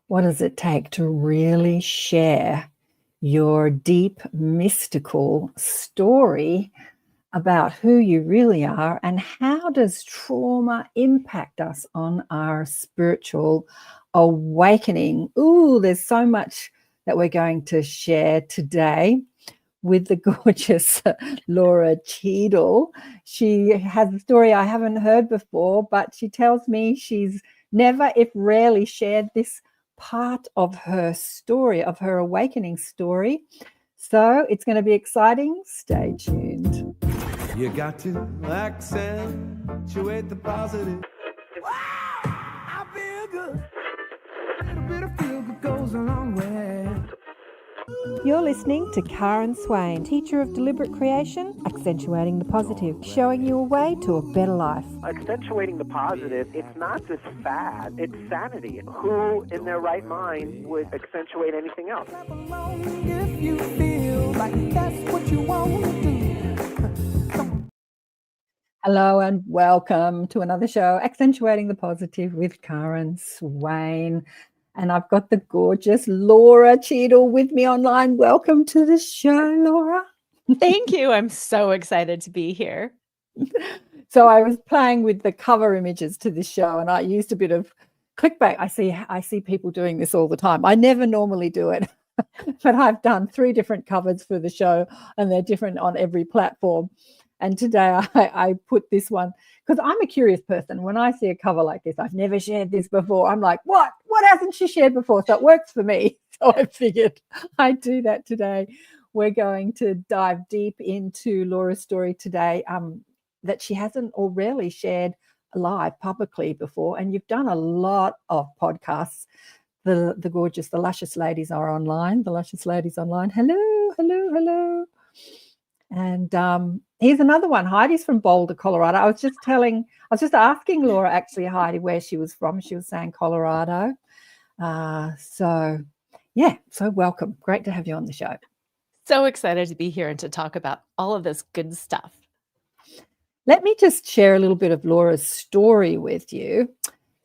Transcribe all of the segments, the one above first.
What does it take to really share your deep, mystical story about who you really are, and how does trauma impact us on our spiritual awakening? Ooh, there's so much that we're going to share today with the gorgeous Lora Cheadle. She has a story I haven't heard before, but she tells me she's never, if rarely, shared this part of her story, of her awakening story. So it's going to be exciting. Stay tuned. You got to accentuate the positive. I feel good. A little bit of feel good goes a long way. You're listening to Karen Swain, teacher of deliberate creation, accentuating the positive, showing you a way to a better life. Accentuating the positive, it's not just fad, it's sanity. Who in their right mind would accentuate anything else? If you feel like that's what you want to do. Hello and welcome to another show, Accentuating the Positive with Karen Swain. And I've got the gorgeous Lora Cheadle with me online. Welcome to the show, Lora. Thank you. I'm so excited to be here. So I was playing with the cover images to this show, and I used a bit of clickbait. I see people doing this all the time. I never normally do it, but I've done 3 different covers for the show, and they're different on every platform. And today I put this one because I'm a curious person. When I see a cover like this, I've never shared this before. I'm like, what? What hasn't she shared before? So it works for me. So I figured I'd do that today. We're going to dive deep into Lora's story today that she hasn't or rarely shared live publicly before. And you've done a lot of podcasts. The gorgeous, the luscious ladies are online. The luscious ladies online. Hello, hello, hello. And here's another one. Heidi's from Boulder, Colorado. I was just asking Lora, actually, Heidi, where she was from. She was saying Colorado. So welcome. Great to have you on the show. So excited to be here and to talk about all of this good stuff. Let me just share a little bit of Lora's story with you.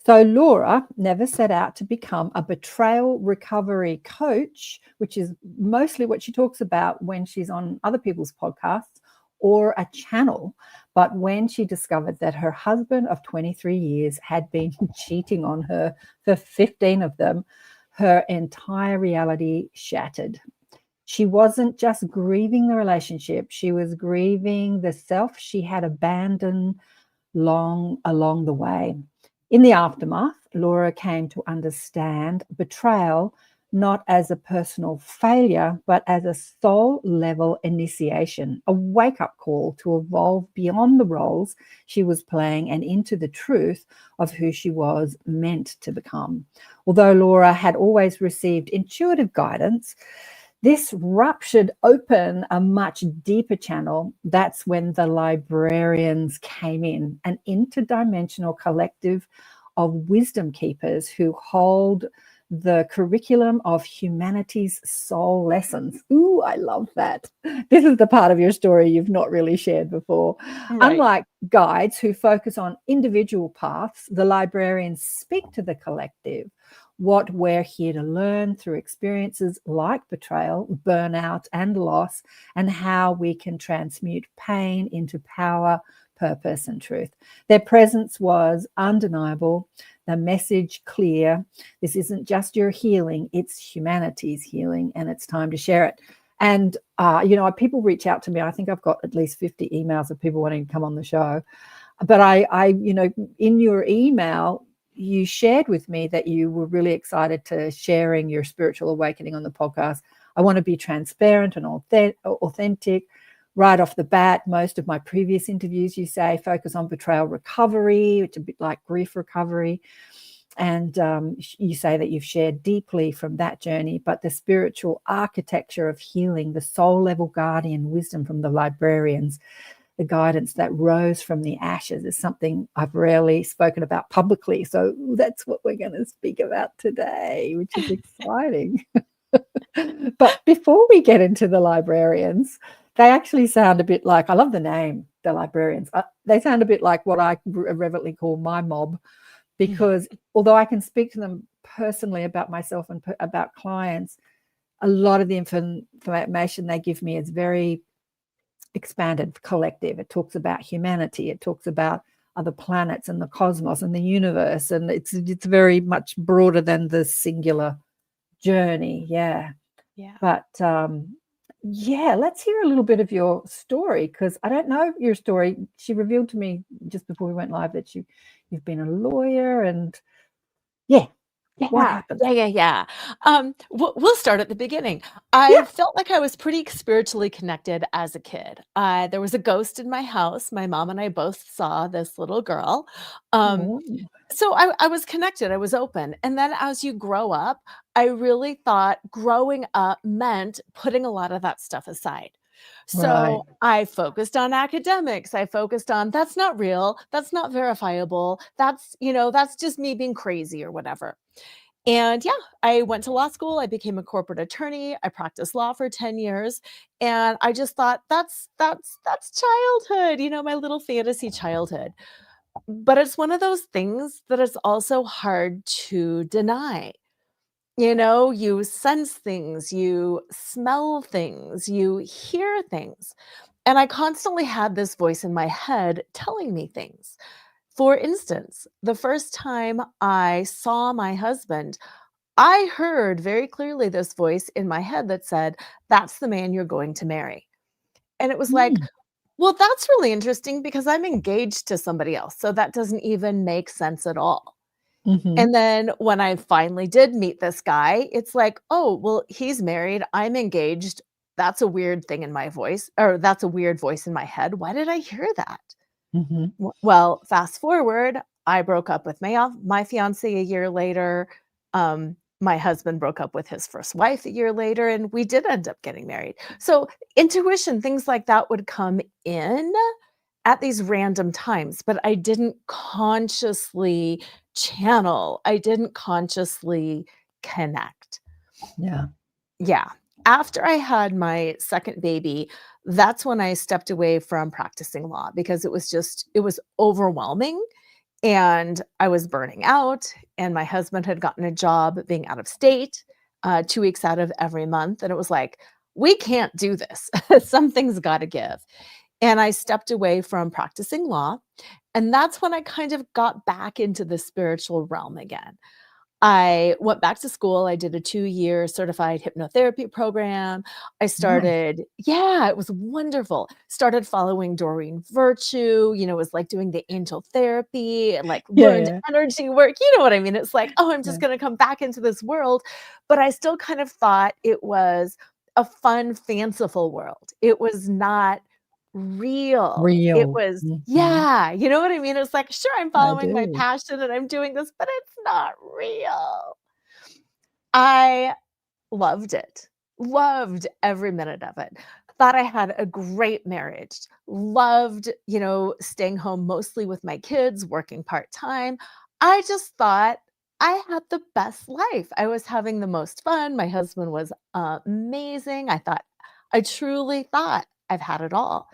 So Lora never set out to become a betrayal recovery coach, which is mostly what she talks about when she's on other people's podcasts, or a channel. But when she discovered that her husband of 23 years had been cheating on her for 15 of them, her entire reality shattered. She wasn't just grieving the relationship, she was grieving the self she had abandoned along the way. In the aftermath, Lora came to understand betrayal not as a personal failure, but as a soul-level initiation, a wake-up call to evolve beyond the roles she was playing and into the truth of who she was meant to become. Although Lora had always received intuitive guidance, this ruptured open a much deeper channel. That's when the Librarians came in, an interdimensional collective of wisdom keepers who hold the curriculum of humanity's soul lessons. Ooh, I love that. This is the part of your story you've not really shared before. Right. Unlike guides who focus on individual paths, the Librarians speak to the collective, what we're here to learn through experiences like betrayal, burnout, and loss, and how we can transmute pain into power, purpose, and truth. Their presence was undeniable, the message clear. This isn't just your healing, it's humanity's healing, and it's time to share it. And, people reach out to me. I think I've got at least 50 emails of people wanting to come on the show. But I in your email, you shared with me that you were really excited to sharing your spiritual awakening on the podcast. I want to be transparent and authentic. Right off the bat, most of my previous interviews, you say, focus on betrayal recovery, which is a bit like grief recovery. And you say that you've shared deeply from that journey, but the spiritual architecture of healing, the soul level guardian wisdom from the Librarians, the guidance that rose from the ashes, is something I've rarely spoken about publicly. So that's what we're going to speak about today, which is exciting. But before we get into the Librarians, they actually sound a bit like, I love the name, the Librarians. They sound a bit like what I reverently call my mob, because although I can speak to them personally about myself and about clients, a lot of the information they give me is very expanded, collective. It talks about humanity. It talks about other planets and the cosmos and the universe, and it's very much broader than the singular journey. Yeah. But yeah, let's hear a little bit of your story, because I don't know your story. She revealed to me just before we went live that you've been a lawyer, and what happened? We'll start at the beginning. I felt like I was pretty spiritually connected as a kid. There was a ghost in my house. My mom and I both saw this little girl. So I was connected. I was open. And then as you grow up, I really thought growing up meant putting a lot of that stuff aside. So I focused on academics. I focused on, that's not real. That's not verifiable. That's just me being crazy or whatever. And I went to law school. I became a corporate attorney. I practiced law for 10 years. And I just thought that's childhood, my little fantasy childhood. But it's one of those things that is also hard to deny. You sense things, you smell things, you hear things. And I constantly had this voice in my head telling me things. For instance, the first time I saw my husband, I heard very clearly this voice in my head that said, "That's the man you're going to marry." And it was like, well, that's really interesting because I'm engaged to somebody else. So that doesn't even make sense at all. And then when I finally did meet this guy, it's like, oh, well, he's married. I'm engaged. That's a weird thing in my voice, or that's a weird voice in my head. Why did I hear that? Well, fast forward, I broke up with my fiance a year later. My husband broke up with his first wife a year later, and we did end up getting married. So intuition, things like that would come in at these random times, but I didn't consciously channel. I didn't consciously connect. Yeah. After I had my second baby, that's when I stepped away from practicing law because it was overwhelming and I was burning out, and my husband had gotten a job being out of state 2 weeks out of every month. And it was like, we can't do this. Something's got to give. And I stepped away from practicing law. And that's when I kind of got back into the spiritual realm again. I went back to school. I did a 2-year certified hypnotherapy program. I started, it was wonderful. Started following Doreen Virtue, it was like doing the angel therapy and like learned energy work. You know what I mean? It's like, oh, I'm just going to come back into this world. But I still kind of thought it was a fun, fanciful world. It was not real. It was, you know what I mean? It's like, sure, I'm following my passion and I'm doing this, but it's not real. I loved it. Loved every minute of it. Thought I had a great marriage. Loved, staying home mostly with my kids, working part-time. I just thought I had the best life. I was having the most fun. My husband was amazing. I truly thought I've had it all.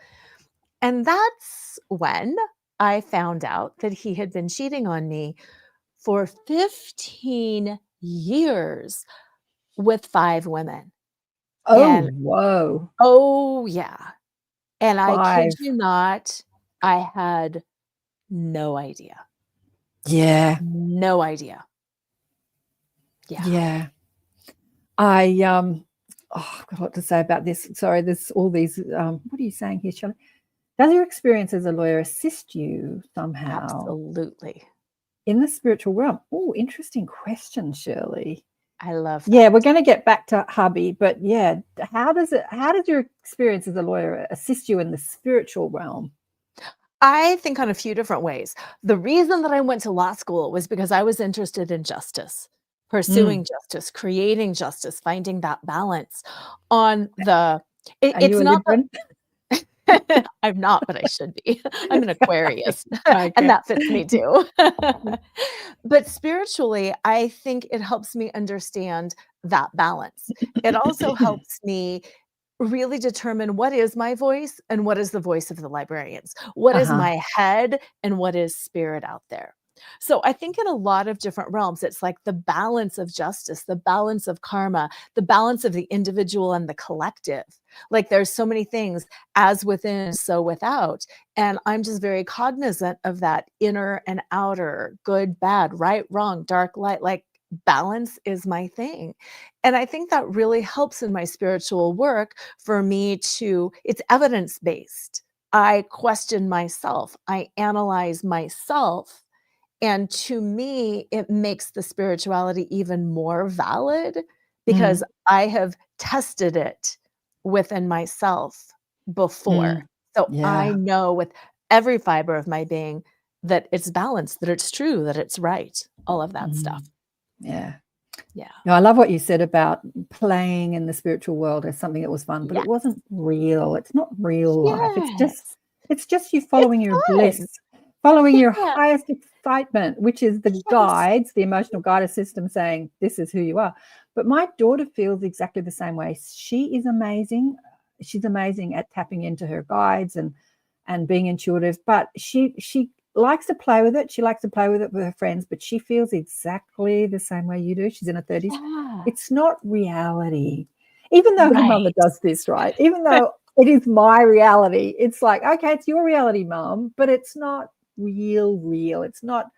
And that's when I found out that he had been cheating on me for 15 years with 5 women. Whoa. Oh, yeah. And 5. I kid you not, I had no idea. Yeah. No idea. Yeah. I've got a lot to say about this. Sorry, there's all these, what are you saying here, Shelley? Does your experience as a lawyer assist you somehow? Absolutely. In the spiritual realm? Oh, interesting question, Shirley. I love that. Yeah, we're going to get back to hubby, but how does your experience as a lawyer assist you in the spiritual realm? I think on a few different ways. The reason that I went to law school was because I was interested in justice, pursuing justice, creating justice, finding that balance on the. It's not. I'm not, but I should be. I'm an Aquarius, and that fits me too. But spiritually, I think it helps me understand that balance. It also helps me really determine what is my voice and what is the voice of the librarians. What is my head and what is spirit out there. So I think in a lot of different realms, it's like the balance of justice, the balance of karma, the balance of the individual and the collective. Like there's so many things as within, so without. And I'm just very cognizant of that inner and outer, good, bad, right, wrong, dark, light. Like balance is my thing. And I think that really helps in my spiritual work for me to, it's evidence based. I question myself, I analyze myself. And to me, it makes the spirituality even more valid because I have tested it within myself before. So I Yeah. know with every fiber of my being that it's balanced, that it's true, that it's right, all of that stuff. Yeah. Yeah. No, I love what you said about playing in the spiritual world as something that was fun, but Yeah. it wasn't real. It's not real life. Yes. It's just you It's following your fun. bliss, following your Yeah. highest excitement, which is the Yes. guides, the emotional guidance system saying this is who you are. But my daughter feels exactly the same way. She is amazing. She's amazing at tapping into her guides and being intuitive, but she likes to play with it. She likes to play with it with her friends, but she feels exactly the same way you do. She's in her 30s. Yeah. It's not reality. Even though her mother Right. does this, right? Even though it is my reality, it's like, okay, it's your reality, Mom, but it's not real. It's not,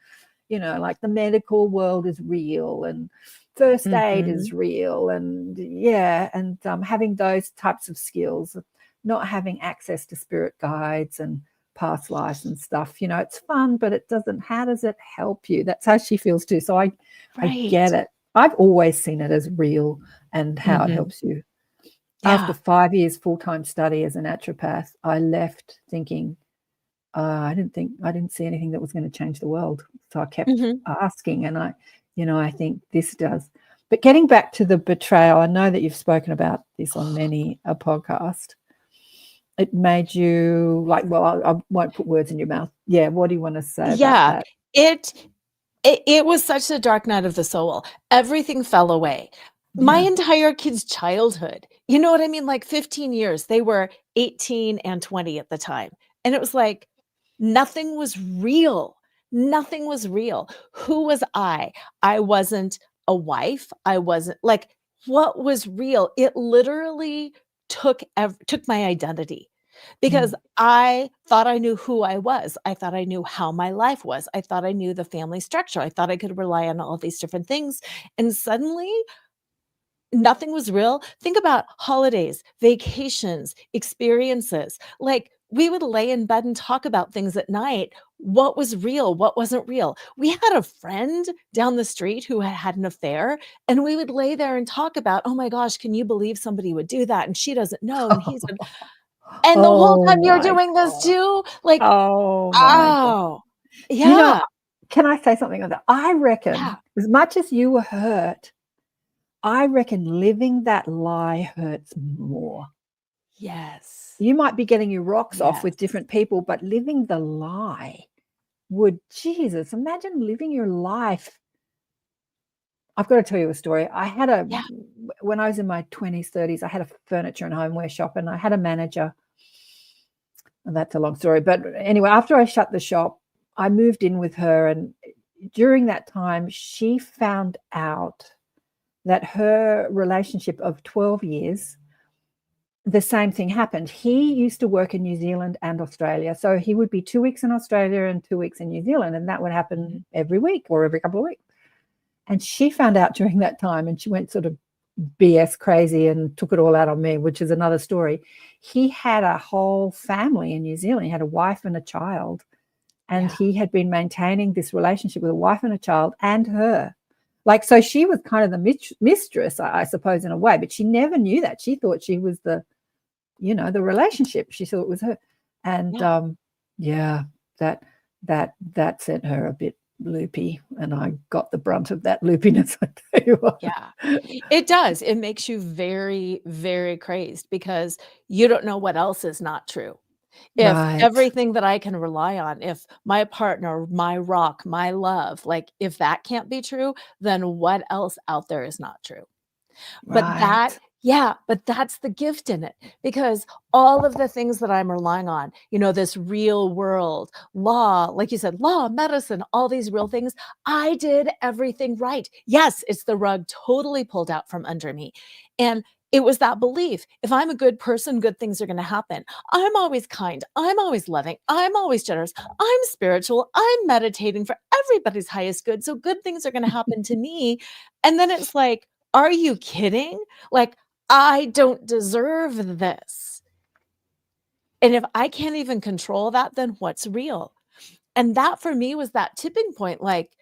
like the medical world is real and first aid is real. And having those types of skills, not having access to spirit guides and past lives and stuff, it's fun, but how does it help you? That's how she feels too. So I get it. I've always seen it as real and how it helps you. After 5 years full-time study as a naturopath, I left thinking, I didn't see anything that was going to change the world. So I kept asking, and I think this does. But getting back to the betrayal, I know that you've spoken about this on many a podcast. It made you like, well, I won't put words in your mouth. Yeah. What do you want to say about that? It was such a dark night of the soul. Everything fell away. My entire kid's childhood, you know what I mean? Like 15 years, they were 18 and 20 at the time. And it was like, nothing was real. Nothing was real. Who was I? I wasn't a wife. I wasn't like, what was real? It literally took my identity because I thought I knew who I was. I thought I knew how my life was. I thought I knew the family structure. I thought I could rely on all these different things. And suddenly nothing was real. Think about holidays, vacations, experiences. Like we would lay in bed and talk about things at night. What was real? What wasn't real? We had a friend down the street who had an affair, and we would lay there and talk about, oh my gosh, can you believe somebody would do that? And she doesn't know. And he's, and the whole Oh time you're my doing this God. too. Like, Oh my God. oh, yeah. Can I say something on that? I reckon Yeah. as much as you were hurt, I reckon living that lie hurts more. Yes. You might be getting your rocks off with Yes. different people, but living the lie would, Jesus, imagine living your life. I've got to tell you a story. Yeah. When I was in my 20s, 30s, I had a furniture and homeware shop, and I had a manager. And that's a long story. But anyway, after I shut the shop, I moved in with her. And during that time, she found out that her relationship of 12 years, the same thing happened. He used to work in New Zealand and Australia. So he would be 2 weeks in Australia and 2 weeks in New Zealand. And that would happen every week or every couple of weeks. And she found out during that time, and she went sort of BS crazy and took it all out on me, which is another story. He had a whole family in New Zealand. He had a wife and a child. And he had been maintaining this relationship with a wife and a child and her. Like, so she was kind of the mistress, I suppose, in a way, but she never knew that. She thought she was the relationship. She thought it was her. And that sent her a bit loopy, and I got the brunt of that loopiness. I tell you what. Yeah, it does. It makes you very, very crazed because you don't know what else is not true. If Right. everything that I can rely on, if my partner, my rock, my love, like if that can't be true, then what else out there is not true? But that, Right. Yeah, but that's the gift in it, because all of the things that I'm relying on, this real world, law, like you said, law, medicine, all these real things, I did everything right. Yes, it's the rug totally pulled out from under me. And it was that belief. If I'm a good person, good things are going to happen. I'm always kind. I'm always loving. I'm always generous. I'm spiritual. I'm meditating for everybody's highest good. So good things are going to happen to me. And then it's like, are you kidding? Like, I don't deserve this. And if I can't even control that, then what's real? And that for me was that tipping point. Like,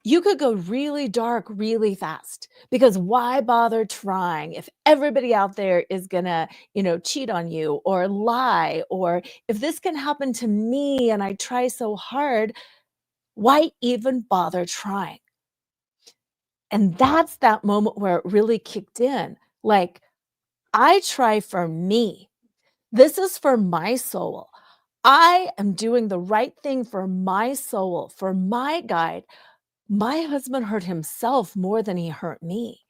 you could go really dark really fast, because why bother trying if everybody out there is gonna, cheat on you or lie, or if this can happen to me and I try so hard, why even bother trying? And that's that moment where it really kicked in. Like, I try for me. This is for my soul. I am doing the right thing for my soul, for my guide. My husband hurt himself more than he hurt me.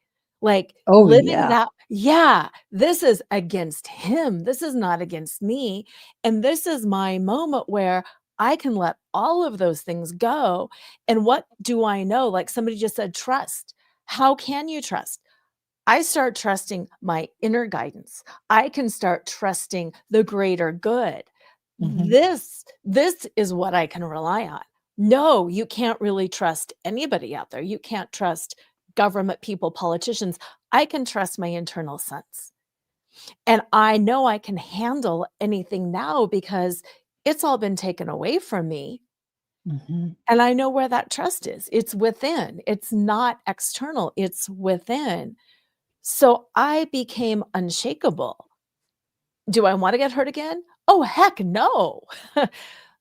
Like, Oh, living yeah. that, yeah, this is against him. This is not against me. And this is my moment where I can let all of those things go. And what do I know? Like somebody just said, trust. How can you trust? I start trusting my inner guidance. I can start trusting the greater good. Mhm. This is what I can rely on. No, you can't really trust anybody out there. You can't trust government people, politicians. I can trust my internal sense. And I know I can handle anything now because it's all been taken away from me. Mhm. And I know where that trust is. It's within. It's not external. It's within. So I became unshakable. Do I want to get hurt again? Oh, heck no.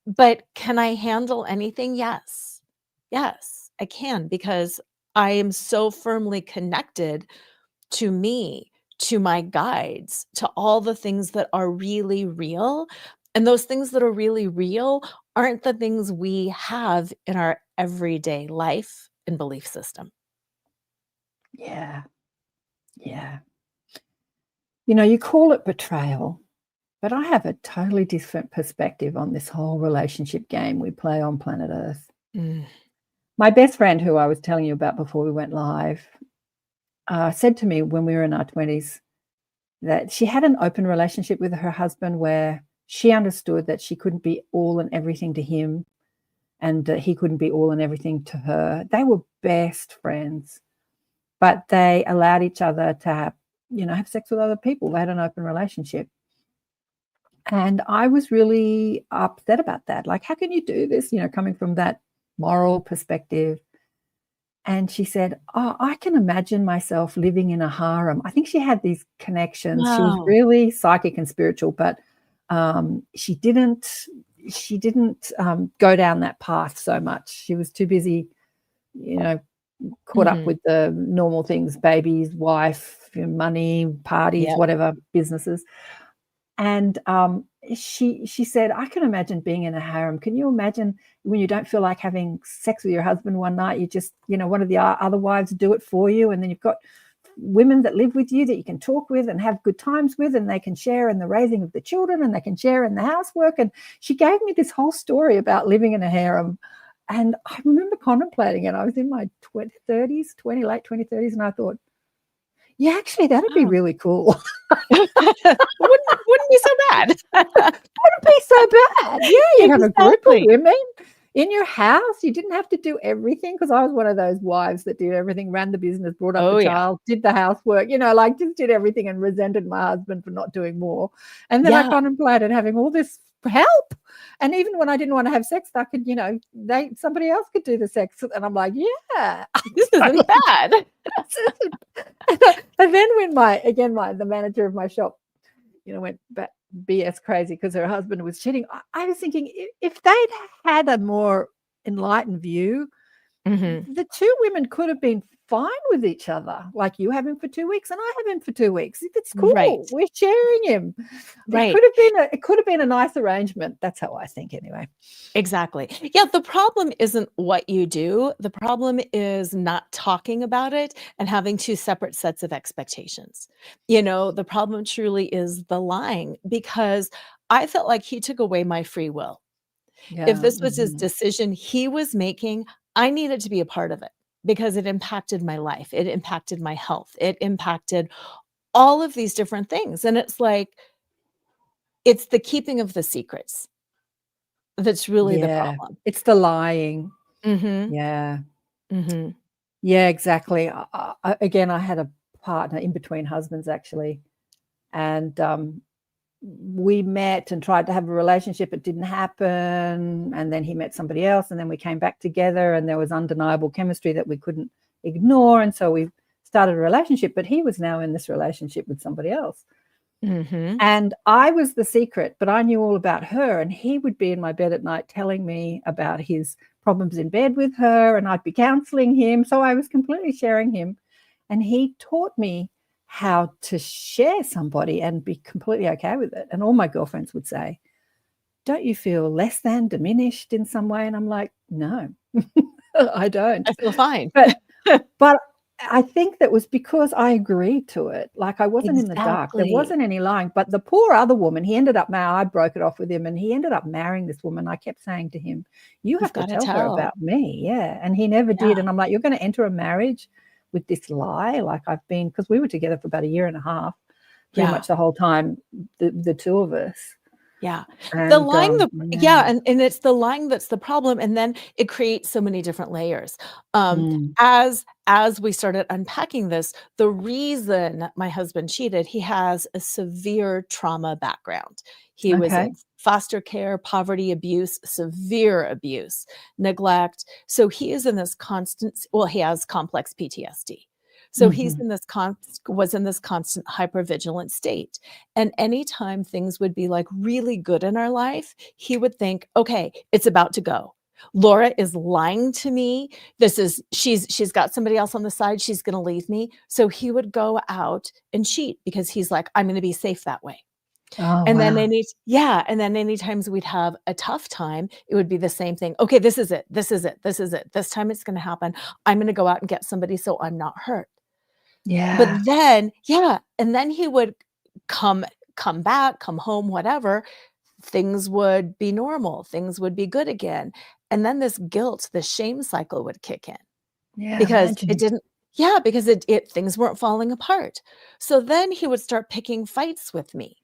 But can I handle anything? Yes. Yes, I can, because I am so firmly connected to me, to my guides, to all the things that are really real. And those things that are really real aren't the things we have in our everyday life and belief system. Yeah. Yeah. You call it betrayal, but I have a totally different perspective on this whole relationship game we play on planet Earth. Mm. My best friend, who I was telling you about before we went live, said to me when we were in our 20s that she had an open relationship with her husband where she understood that she couldn't be all and everything to him, and that he couldn't be all and everything to her. They were best friends, but they allowed each other to have sex with other people. They had an open relationship. And I was really upset about that. Like, how can you do this, coming from that moral perspective? And she said, oh, I can imagine myself living in a harem. I think she had these connections. She was Wow. really psychic and spiritual, but she didn't go down that path so much. She was too busy, caught up Mhm. with the normal things, babies, wife, money, parties, Yep. whatever, businesses. And she said, I can imagine being in a harem. Can you imagine when you don't feel like having sex with your husband one night, you just, one of the other wives do it for you, and then you've got women that live with you that you can talk with and have good times with, and they can share in the raising of the children, and they can share in the housework. And she gave me this whole story about living in a harem. And I remember contemplating it. I was in my late 2030s, and I thought, yeah, actually, that'd be Wow. really cool. Wouldn't be so bad. Wouldn't be so bad. Yeah, you'd have a group of Exactly. women in your house. You didn't have to do everything, because I was one of those wives that did everything, ran the business, brought up the Oh, yeah. child, did the housework, like just did everything, and resented my husband for not doing more. And then I Yeah. contemplated having all this help. And even when I didn't want to have sex, I could, somebody else could do the sex. And I'm like, yeah. This isn't bad. And then when the manager of my shop, went back BS crazy because her husband was cheating, I was thinking, if they'd had a more enlightened view, Mhm. the two women could have been fine with each other. Like, you have him for 2 weeks and I have him for 2 weeks. It's cool. Right. We're sharing him. Right. It could have been a nice arrangement. That's how I think, anyway. Exactly. Yeah, the problem isn't what you do. The problem is not talking about it and having two separate sets of expectations. The problem truly is the lying, because I felt like he took away my free will. Yeah. If this was his decision he was making, I needed to be a part of it because it impacted my life. It impacted my health. It impacted all of these different things. And it's like, it's the keeping of the secrets that's really the problem. It's the lying. Mhm. Yeah. Mhm. Yeah, exactly. Again, I had a partner in between husbands, actually. And we met and tried to have a relationship. It didn't happen. And then he met somebody else. And then we came back together, and there was undeniable chemistry that we couldn't ignore. And so we started a relationship. But he was now in this relationship with somebody else. Mhm. And I was the secret, but I knew all about her. And he would be in my bed at night telling me about his problems in bed with her, and I'd be counseling him. So I was completely sharing him. And he taught me how to share somebody and be completely okay with it. And all my girlfriends would say, don't you feel less than, diminished in some way? And I'm like, no, I don't. I feel fine. But I think that was because I agreed to it. Like, I wasn't in the dark. There Exactly. wasn't any lying. But the poor other woman, I broke it off with him, and he ended up marrying this woman. I kept saying to him, you have to gotta tell her tell. about me. Yeah. And he never did. Yeah. And I'm like, you're going to enter a marriage with this lie? Like, because we were together for about a year and a half, pretty Yeah. much the whole time, the two of us. Yeah. And The lying, and it's the lying that's the problem, and then it creates so many different layers. As we started unpacking this, the reason my husband cheated, he has a severe trauma background. He was in foster care, poverty, abuse, severe abuse, neglect. So he is in this he has complex PTSD. So he's in this was in this constant hypervigilant state. And anytime things would be like really good in our life, he would think, okay, it's about to go. Lora is lying to me. She's got somebody else on the side. She's going to leave me. So he would go out and cheat because he's like, I'm going to be safe that way. And then any times we'd have a tough time, it would be the same thing. Okay, this is it. This time it's going to happen. I'm going to go out and get somebody so I'm not hurt. Yeah. But then, and then he would come back, come home, whatever. Things would be normal. Things would be good again. And then this guilt, the shame cycle would kick in. Yeah. Because it didn't, because things weren't falling apart. So then he would start picking fights with me.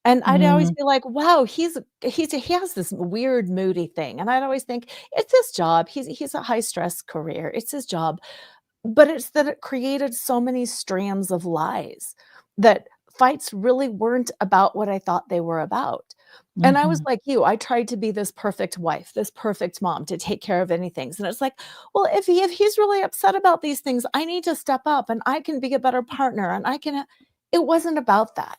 And I'd always be like, wow, he has this weird moody thing. And I'd always think, it's his job. He's a high stress career. It's his job. But it's that it created so many strands of lies that fights really weren't about what I thought they were about. And I was like you, I tried to be this perfect wife, this perfect mom, to take care of anything. And it's like, well, if he's really upset about these things, I need to step up and I can be a better partner and it wasn't about that.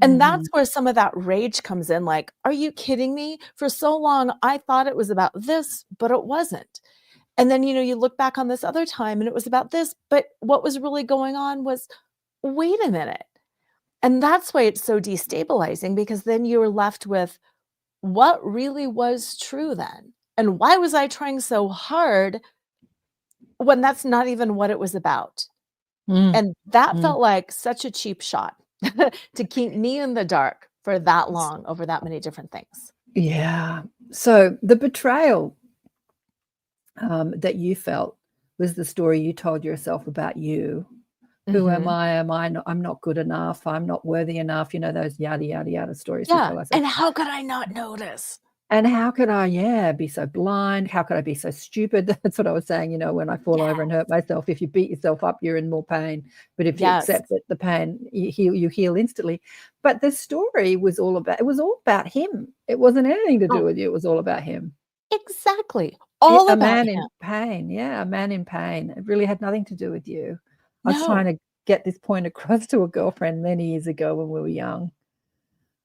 And that's where some of that rage comes in. Like, are you kidding me? For so long, I thought it was about this, but it wasn't. And then, you look back on this other time and it was about this, but what was really going on was, wait a minute. And that's why it's so destabilizing, because then you're left with what really was true then. And why was I trying so hard when that's not even what it was about? And that felt like such a cheap shot to keep me in the dark for that long over that many different things. Yeah. So the betrayal that you felt was the story you told yourself about you. Who am I? I'm not good enough. I'm not worthy enough. Those yada, yada, yada stories. We tell ourselves. And how could I not notice? And how could I, be so blind? How could I be so stupid? That's what I was saying, when I fall over and hurt myself. If you beat yourself up, you're in more pain. But if you accept it, the pain, you heal instantly. But the story was all about him. It wasn't anything to do with you. It was all about him. Exactly. All a about man him. in pain. Yeah, a man in pain. It really had nothing to do with you. No. I was trying to get this point across to a girlfriend many years ago when we were young.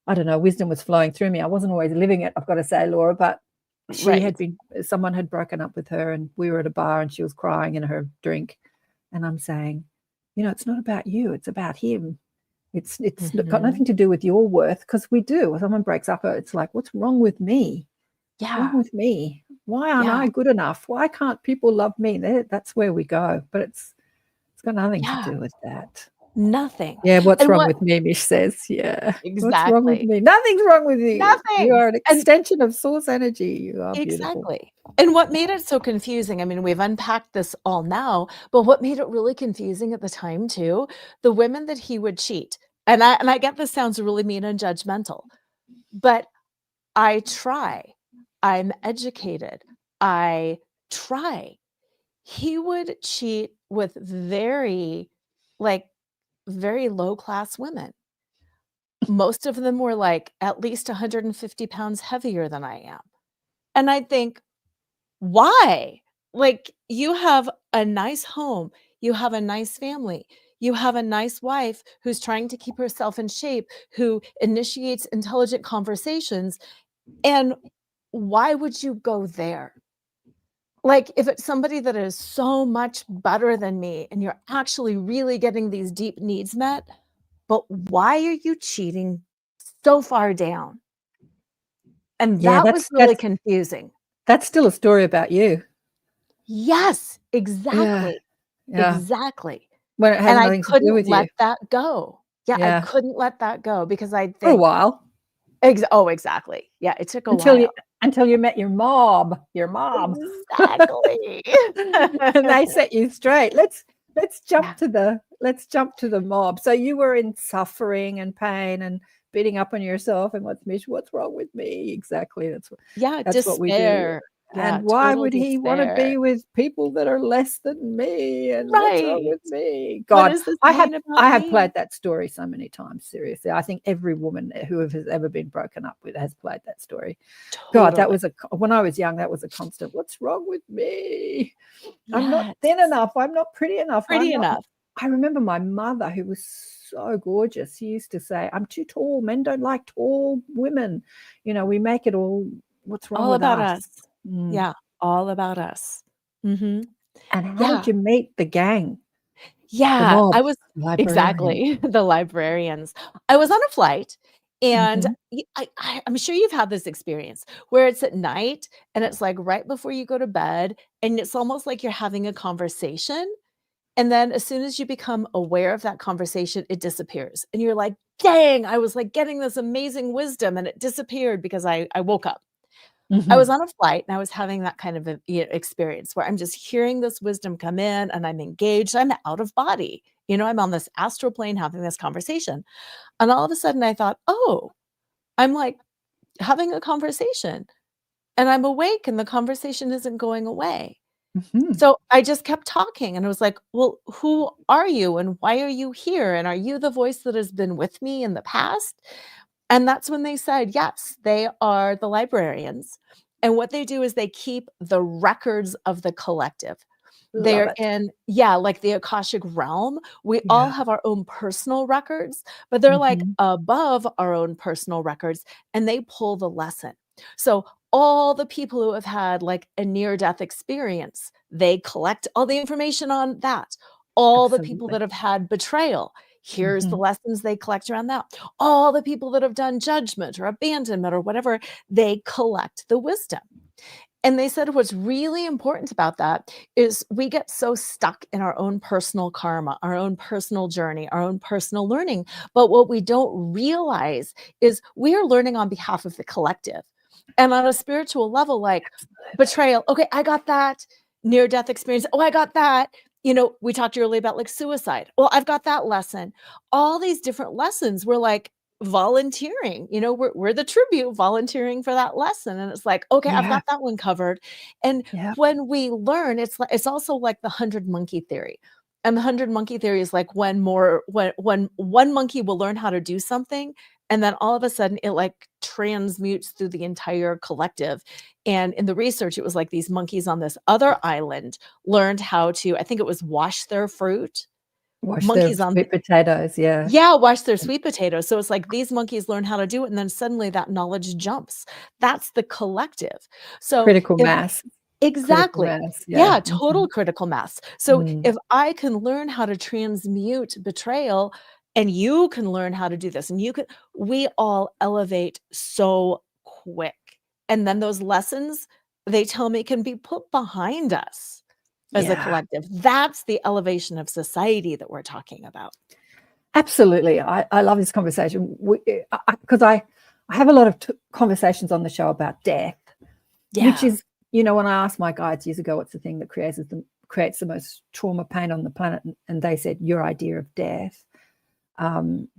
I don't know, wisdom was flowing through me. I wasn't always living it, I've got to say, Laura, but someone had broken up with her and we were at a bar and she was crying in her drink And I'm saying, it's not about you, it's about him. It's got Mhm. nothing to do with your worth, because we do. When someone breaks up, it's like, what's wrong with me? What's wrong Yeah. with me? Why aren't Yeah. I good enough? Why can't people love me? That's where we go. But it's got nothing to Yeah. do with that. Nothing. Yeah, what's And wrong what with me, Mish says. Yeah. What's wrong with exactly. me? Nothing's wrong with you. You Nothing. are an And extension of source energy. You are beautiful. exactly. And what made it so confusing, I mean, we've unpacked this all now, but what made it really confusing at the time too, the women that he would cheat. And I get this sounds really mean and judgmental, but I try. I'm educated. I try. He would cheat with like, very low class women. Most of them were like at least 150 pounds heavier than I am. And I think, why? Like, you have a nice home, you have a nice family, you have a nice wife who's trying to keep herself in shape, who initiates intelligent conversations, and why would you go there? Like, if it's somebody that is so much better than me and you're actually really getting these deep needs met, but why are you cheating so far down? And Yeah, that was really confusing. that's still a story about you. Yes, Yeah. exactly. Yeah. Exactly. When it has And I nothing to do couldn't with you. let that go. Yeah, I Yeah. couldn't let that go because I For a think while. oh, exactly. Yeah, it took a Until you while. until you met your mob. Your mob. Exactly. And they set you straight. Let's Yeah. jump to the mob. So you were in suffering and pain and beating up on yourself, and what's wrong with me? Exactly. Yeah, That's what we do. despair. And Yeah, why total would he want to despair. be with people that are less than me? And what's wrong Right. with me? What God, does this I mean about have played me? that story so many times. Seriously, I think every woman who has ever been broken up with has played that story. God, that Totally. was when I was young, that was a constant. What's wrong with me? I'm not Yes. thin enough. I'm not pretty enough. Pretty enough. I remember my mother, who was so gorgeous. She used to say, I'm too tall. Men don't like tall women. We make it all, what's wrong All with about us? us. Mm. Yeah, all about us. Mhm. And how did Yeah. you meet the gang, the Yeah, mob, I was librarian? exactly, the librarians. I was on a flight, and Mhm. I'm sure you've had this experience where it's at night, and it's, like, right before you go to bed, and it's almost like you're having a conversation, and then as soon as you become aware of that conversation, it disappears, and you're like, "Dang, I was, like, getting this amazing wisdom, and it disappeared because I woke up." I was Mhm. on a flight and I was having that kind of a, experience where I'm just hearing this wisdom come in and I'm engaged. I'm out of body. I'm on this astral plane having this conversation. And all of a sudden I thought, oh, I'm like having a conversation and I'm awake and the conversation isn't going away. Mhm. So I just kept talking and I was like, well, who are you and why are you here? And are you the voice that has been with me in the past? And that's when they said, yes, they are the librarians. And what they do is they keep the records of the collective. Love They're it. in, yeah, like the Akashic realm. We all Yeah. have our own personal records, but they're like Mhm. above our own personal records and they pull the lesson. So all the people who have had like a near death experience, they collect all the information on that. All the people Absolutely. that have had betrayal, here's the Mhm. lessons they collect around that. All the people that have done judgment or abandonment or whatever, they collect the wisdom. And they said what's really important about that is we get so stuck in our own personal karma, our own personal journey, our own personal learning. But what we don't realize is we are learning on behalf of the collective. And on a spiritual level, like betrayal, okay, I got that. Near death experience, oh, I got that. We talked earlier about like suicide. Well, I've got that lesson. All these different lessons were like, volunteering, we're the tribute volunteering for that lesson, and it's like, okay, I've Yeah. got that one covered. And Yeah. when we learn, it's also like the 100 monkey theory. And the 100 monkey theory is like when one monkey will learn how to do something, and then all of a sudden it like transmutes through the entire collective. And in the research, it was like these monkeys on this other island learned how to, I think it was wash their fruit. Wash their Monkeys on sweet potatoes. Yeah. Yeah, wash their sweet potatoes. So it's like these monkeys learn how to do it, and then suddenly that knowledge jumps. That's the collective. So Critical if mass. Critical Exactly. mass. Yeah. Yeah, total critical mass. So Mm. if I can learn how to transmute betrayal and you can learn how to do this and we all elevate so quick. And then those lessons, they tell me, can be put behind us as a Yeah. collective. That's the elevation of society that we're talking about. Absolutely. I love this conversation because I have a lot of conversations on the show about death, which Yeah. is, you know, when I asked my guides years ago, what's the thing that creates the most trauma pain on the planet? And they said, your idea of death.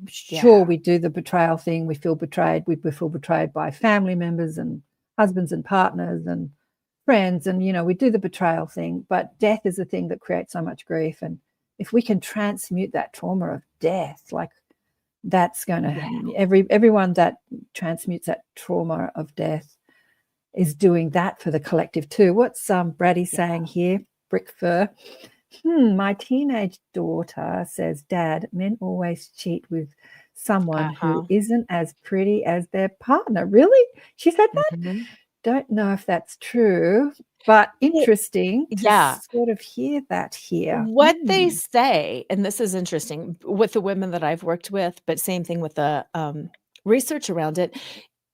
Sure, we do the betrayal thing. We feel betrayed. We feel betrayed by family members and husbands and partners and friends. And, you know, we do the betrayal thing. But death is the thing that creates so much grief. And if we can transmute that trauma of death, like that's going to everyone that transmutes that trauma of death is doing that for the collective too. What's Brady saying here? Brick fur. My teenage daughter says, Dad, men always cheat with someone who isn't as pretty as their partner. Really? She said that? Don't know if that's true, but interesting to sort of hear that here. What they say, and this is interesting with the women that I've worked with, but same thing with the research around it.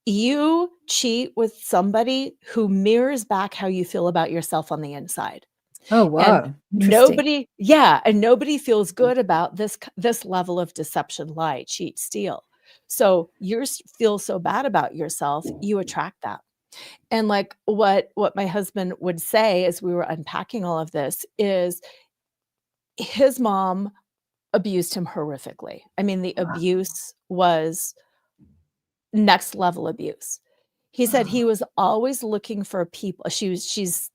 You cheat with somebody who mirrors back how you feel about yourself on the inside. Oh, And wow. Interesting. nobody feels good about this level of deception, lie, cheat, steal. So you feel so bad about yourself, you attract that. And like what my husband would say as we were unpacking all of this is his mom abused him horrifically. I mean, the abuse was next level abuse. He said he was always looking for people. She's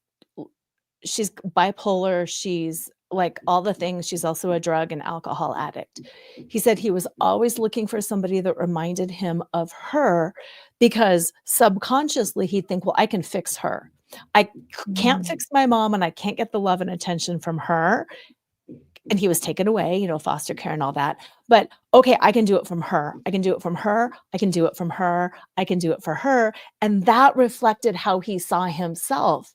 bipolar, she's like all the things. She's also a drug and alcohol addict. He said he was always looking for somebody that reminded him of her because subconsciously he'd think, well, I can fix her. I can't fix my mom and I can't get the love and attention from her. And he was taken away, you know, foster care and all that. But okay, I can do it from her. I can do it from her. I can do it from her. I can do it for her. And that reflected how he saw himself.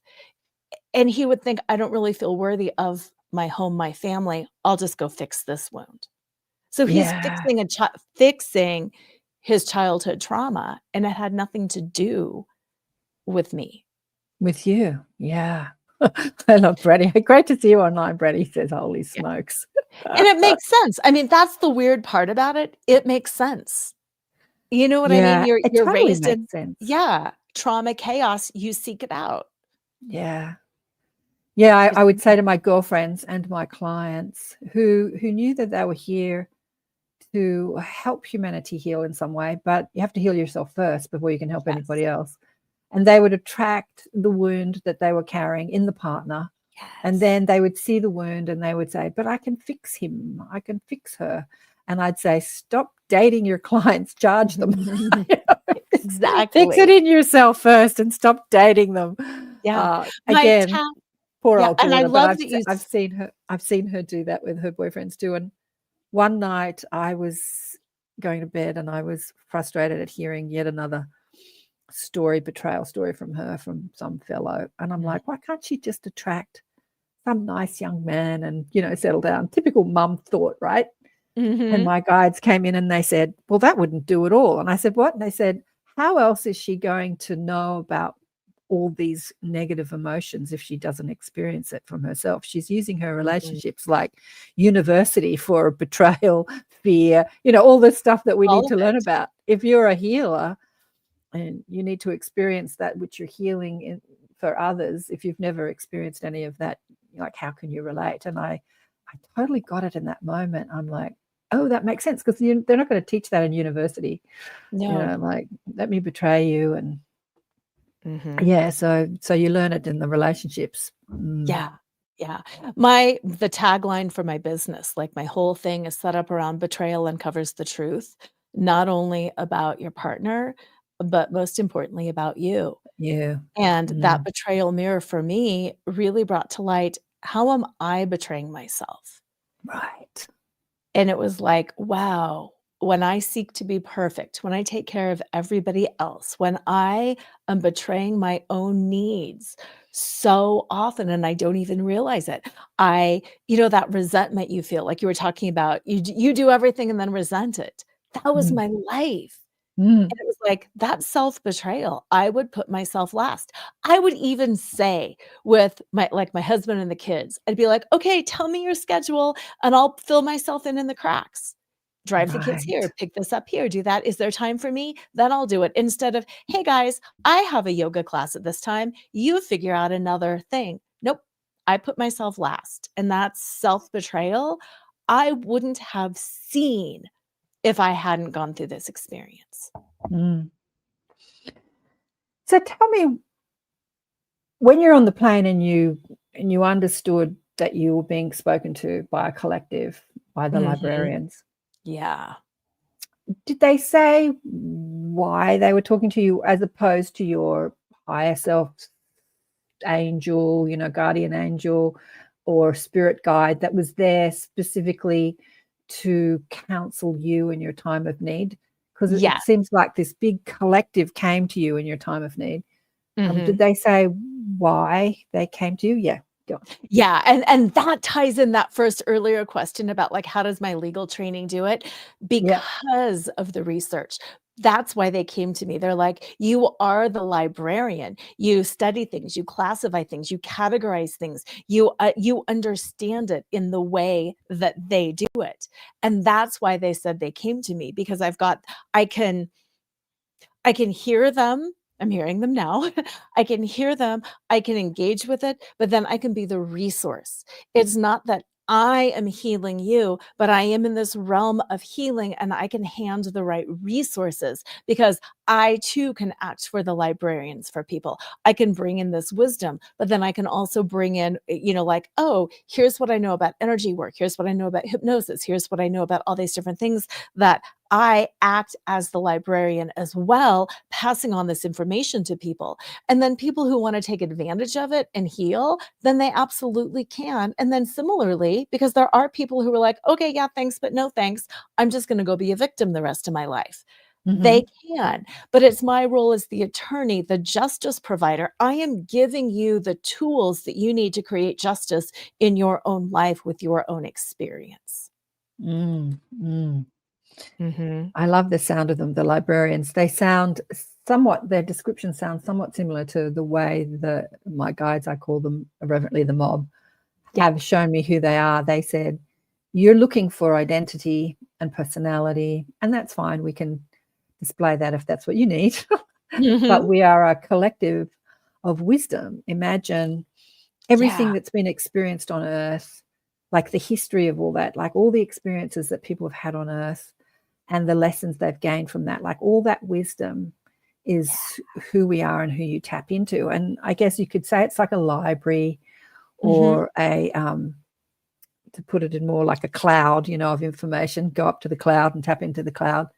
And he would think, I don't really feel worthy of my home, my family. I'll just go fix this wound. So he's fixing his childhood trauma, and it had nothing to do with me. With you. Yeah. I love Brady. Great to see you online. Brady says, holy smokes. And it makes sense. I mean, that's the weird part about it. It makes sense. You know what I mean? You're totally raised makes in sense. trauma, chaos, you seek it out. Yeah. Yeah, I would say to my girlfriends and my clients who knew that they were here to help humanity heal in some way, but you have to heal yourself first before you can help anybody else. And they would attract the wound that they were carrying in the partner. And then they would see the wound and they would say, but I can fix him. I can fix her. And I'd say, stop dating your clients, charge them. Exactly. Fix it in yourself first and stop dating them. Yeah. Again, poor old and I daughter, love but that I've seen her do that with her boyfriends too. And one night I was going to bed and I was frustrated at hearing yet another betrayal story from her, from some fellow. And I'm like, why can't she just attract some nice young man and, you know, settle down? Typical mum thought, right? And my guides came in and they said, well, that wouldn't do at all. And I said, what? And they said, how else is she going to know about all these negative emotions if she doesn't experience it from herself? She's using her relationships like university for betrayal, fear, you know, all this stuff that we need to learn about. If you're a healer and you need to experience that which you're healing for others, if you've never experienced any of that, like, how can you relate? And I totally got it in that moment. I'm like, oh, that makes sense, because they're not going to teach that in university. No. You know, like, let me betray you. And so you learn it in the relationships. Yeah. The tagline for my business, like my whole thing, is set up around betrayal uncovers the truth, not only about your partner, but most importantly about you. Yeah. And that betrayal mirror for me really brought to light, how am I betraying myself? Right. And it was like, wow, when I seek to be perfect, when I take care of everybody else, when I am betraying my own needs, so often, and I don't even realize it. That resentment you feel, like you were talking about, you do everything and then resent it. That was Mm, my life. mm, And it was like that self-betrayal. I would put myself last. I would even say with my husband and the kids, I'd be like, "Okay, tell me your schedule and I'll fill myself in the cracks. Drive the kids here, right. pick this up here, do that. Is there time for me? Then I'll do it." Instead of, "Hey guys, I have a yoga class at this time. You figure out another thing." Nope. I put myself last. And that's self-betrayal I wouldn't have seen if I hadn't gone through this experience. Mm. So tell me, when you're on the plane and you understood that you were being spoken to by a collective, by the Mhm. librarians, Yeah. did they say why they were talking to you as opposed to your higher self angel, guardian angel or spirit guide that was there specifically to counsel you in your time of need? Because it Yes. seems like this big collective came to you in your time of need. Did Mhm. they say why they came to you? Yeah, go on. Yeah, and that ties in that first earlier question about, like, how does my legal training do it? Yeah. Because of the research. That's why they came to me. They're like, "You are the librarian. You study things, you classify things, you categorize things, you understand it in the way that they do it." And that's why they said they came to me because I can I can hear them. I'm hearing them now. I can hear them. I can engage with it, but then I can be the resource. It's not that I am healing you, but I am in this realm of healing and I can hand the right resources because I too can act for the librarians for people. I can bring in this wisdom, but then I can also bring in, like, oh, here's what I know about energy work. Here's what I know about hypnosis. Here's what I know about all these different things that I act as the librarian as well, passing on this information to people. And then people who want to take advantage of it and heal, then they absolutely can. And then similarly, because there are people who are like, okay, yeah, thanks, but no thanks. I'm just going to go be a victim the rest of my life. They Mhm. can, but it's my role as the attorney, the justice provider. I am giving you the tools that you need to create justice in your own life with your own experience. Mm, mm. Mhm. I love the sound of them, the librarians. They sound somewhat, their description sounds somewhat similar to the way that my guides, I call them reverently the mob, Yeah. have shown me who they are. They said, you're looking for identity and personality, and that's fine. We can display that if that's what you need. But Mhm. we are a collective of wisdom. Imagine everything Yeah. that's been experienced on earth, like the history of all that, like all the experiences that people have had on earth and the lessons they've gained from that, like all that wisdom Yeah. is who we are and who you tap into. And I guess you could say it's like a library Mhm. or to put it in more like a cloud, of information, go up to the cloud and tap into the cloud.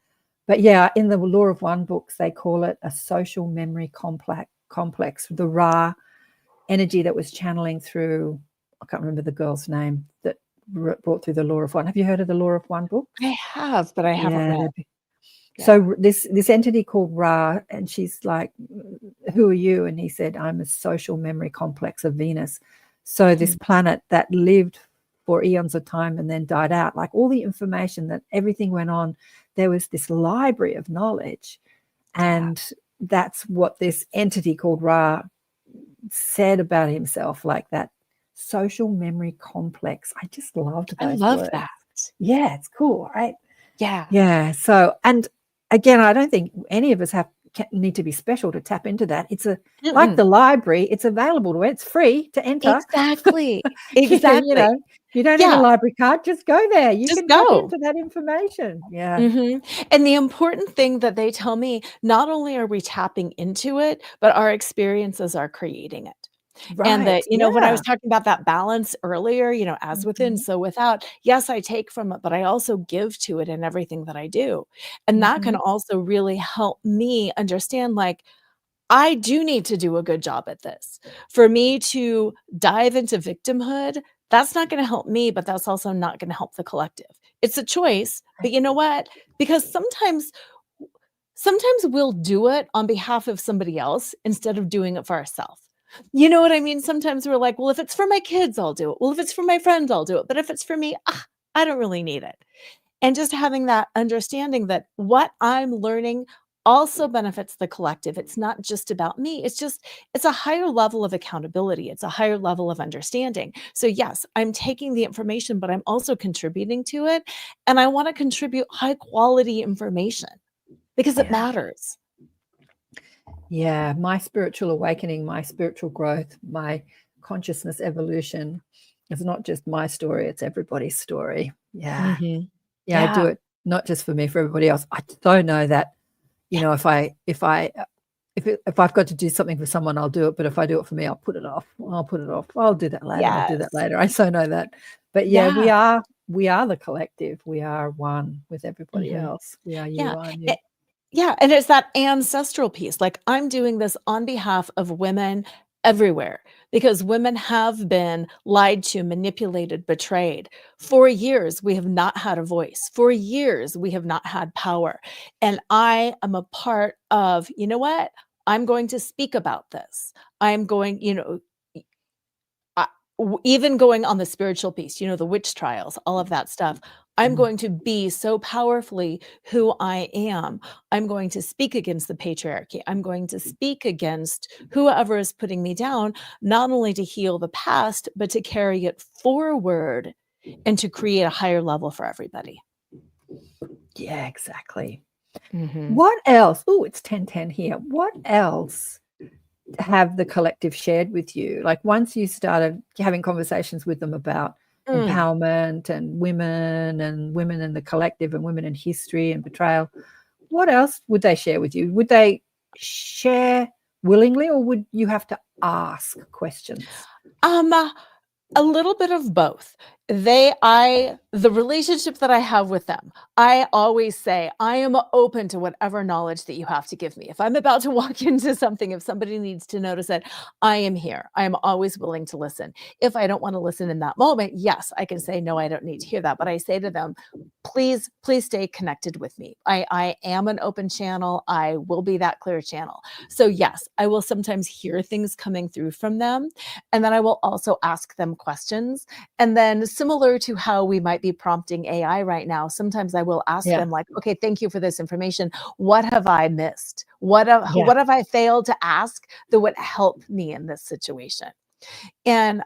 But yeah, in the Law of One books, they call it a social memory complex, the Ra energy that was channeling through, I can't remember the girl's name that brought through the Law of One. Have you heard of the Law of One books? I have, but I haven't Yeah, read. Yeah. so this entity called Ra, and she's like, "Who are you?" And he said, "I'm a social memory complex of Venus." So this Mhm. planet that lived for eons of time and then died out, like all the information that everything went on, there was this library of knowledge, Yeah. and that's what this entity called Ra said about himself, like that social memory complex. I just loved I those love words. that. Yeah, it's cool, right? Yeah. Yeah. So, and again, I don't think any of us need to be special to tap into that. It's like Mm-mm. the library. It's available to it. It's free to enter. Exactly. you Exactly. know, you don't need a Yeah. library card. Just go there. You Just can tap go. into that information. Yeah. Mhm. And the important thing that they tell me, not only are we tapping into it, but our experiences are creating it. And Right. that, when I was Yeah. talking about that balance earlier, as within, Mhm. so without, yes, I take from it, but I also give to it in everything that I do. And that can Mhm. also really help me understand, like, I do need to do a good job at this. For me to dive into victimhood, that's not gonna help me, but that's also not gonna help the collective. It's a choice, but you know what? Because sometimes we'll do it on behalf of somebody else instead of doing it for ourselves. You know what I mean? Sometimes we're like, well, if it's for my kids, I'll do it. Well, if it's for my friends, I'll do it. But if it's for me, I don't really need it. And just having that understanding that what I'm learning also benefits the collective. It's not just about me. It's a higher level of accountability. It's a higher level of understanding. So yes, I'm taking the information, but I'm also contributing to it. And I want to contribute high quality information because it Yeah. matters. Yeah, my spiritual awakening, my spiritual growth, my consciousness evolution is not just my story, it's everybody's story. Yeah. Mhm. Yeah, I do Yeah. it not just for me, for everybody else. I so know that, if I've got to do something for someone, I'll do it. But if I do it for me, I'll put it off. I'll put it off. I'll do that later. I'll do that Yes. later. I so know that. But yeah, Yeah. we are the collective. We are one with everybody Mhm. else. We are you, Yeah. I'm you. A Yeah, and it's that ancestral piece, like, I'm doing this on behalf of women everywhere because women have been lied to, manipulated, betrayed. For years, we have not had a voice. For years, we have not had power, and I am a part of, "You know what? I'm going to speak about this. I'm going," I even going on the spiritual piece, the witch trials, all of that stuff. I'm Mm. going to be so powerfully who I am. I'm going to speak against the patriarchy. I'm going to speak against whoever is putting me down, not only to heal the past, but to carry it forward and to create a higher level for everybody. Yeah, exactly. Mhm. What else? Oh, it's 10:10 here. What else have the collective shared with you? Like once you started having conversations with them about Mm. empowerment and women in the collective and women in history and betrayal, what else would they share with you? Would they share willingly or would you have to ask questions? Um, a little bit of both. The relationship that I have with them, I always say, I am open to whatever knowledge that you have to give me. If I'm about to walk into something, if somebody needs to notice it, I am here. I am always willing to listen. If I don't want to listen in that moment, yes, I can say, no, I don't need to hear that. But I say to them, please stay connected with me. I am an open channel. I will be that clear channel. So yes, I will sometimes hear things coming through from them. And then I will also ask them questions. And then similar to how we might be prompting AI right now, sometimes I will ask Yeah. them like, okay, thank you for this information. What have I missed? Yeah. What have I failed to ask that would help me in this situation? And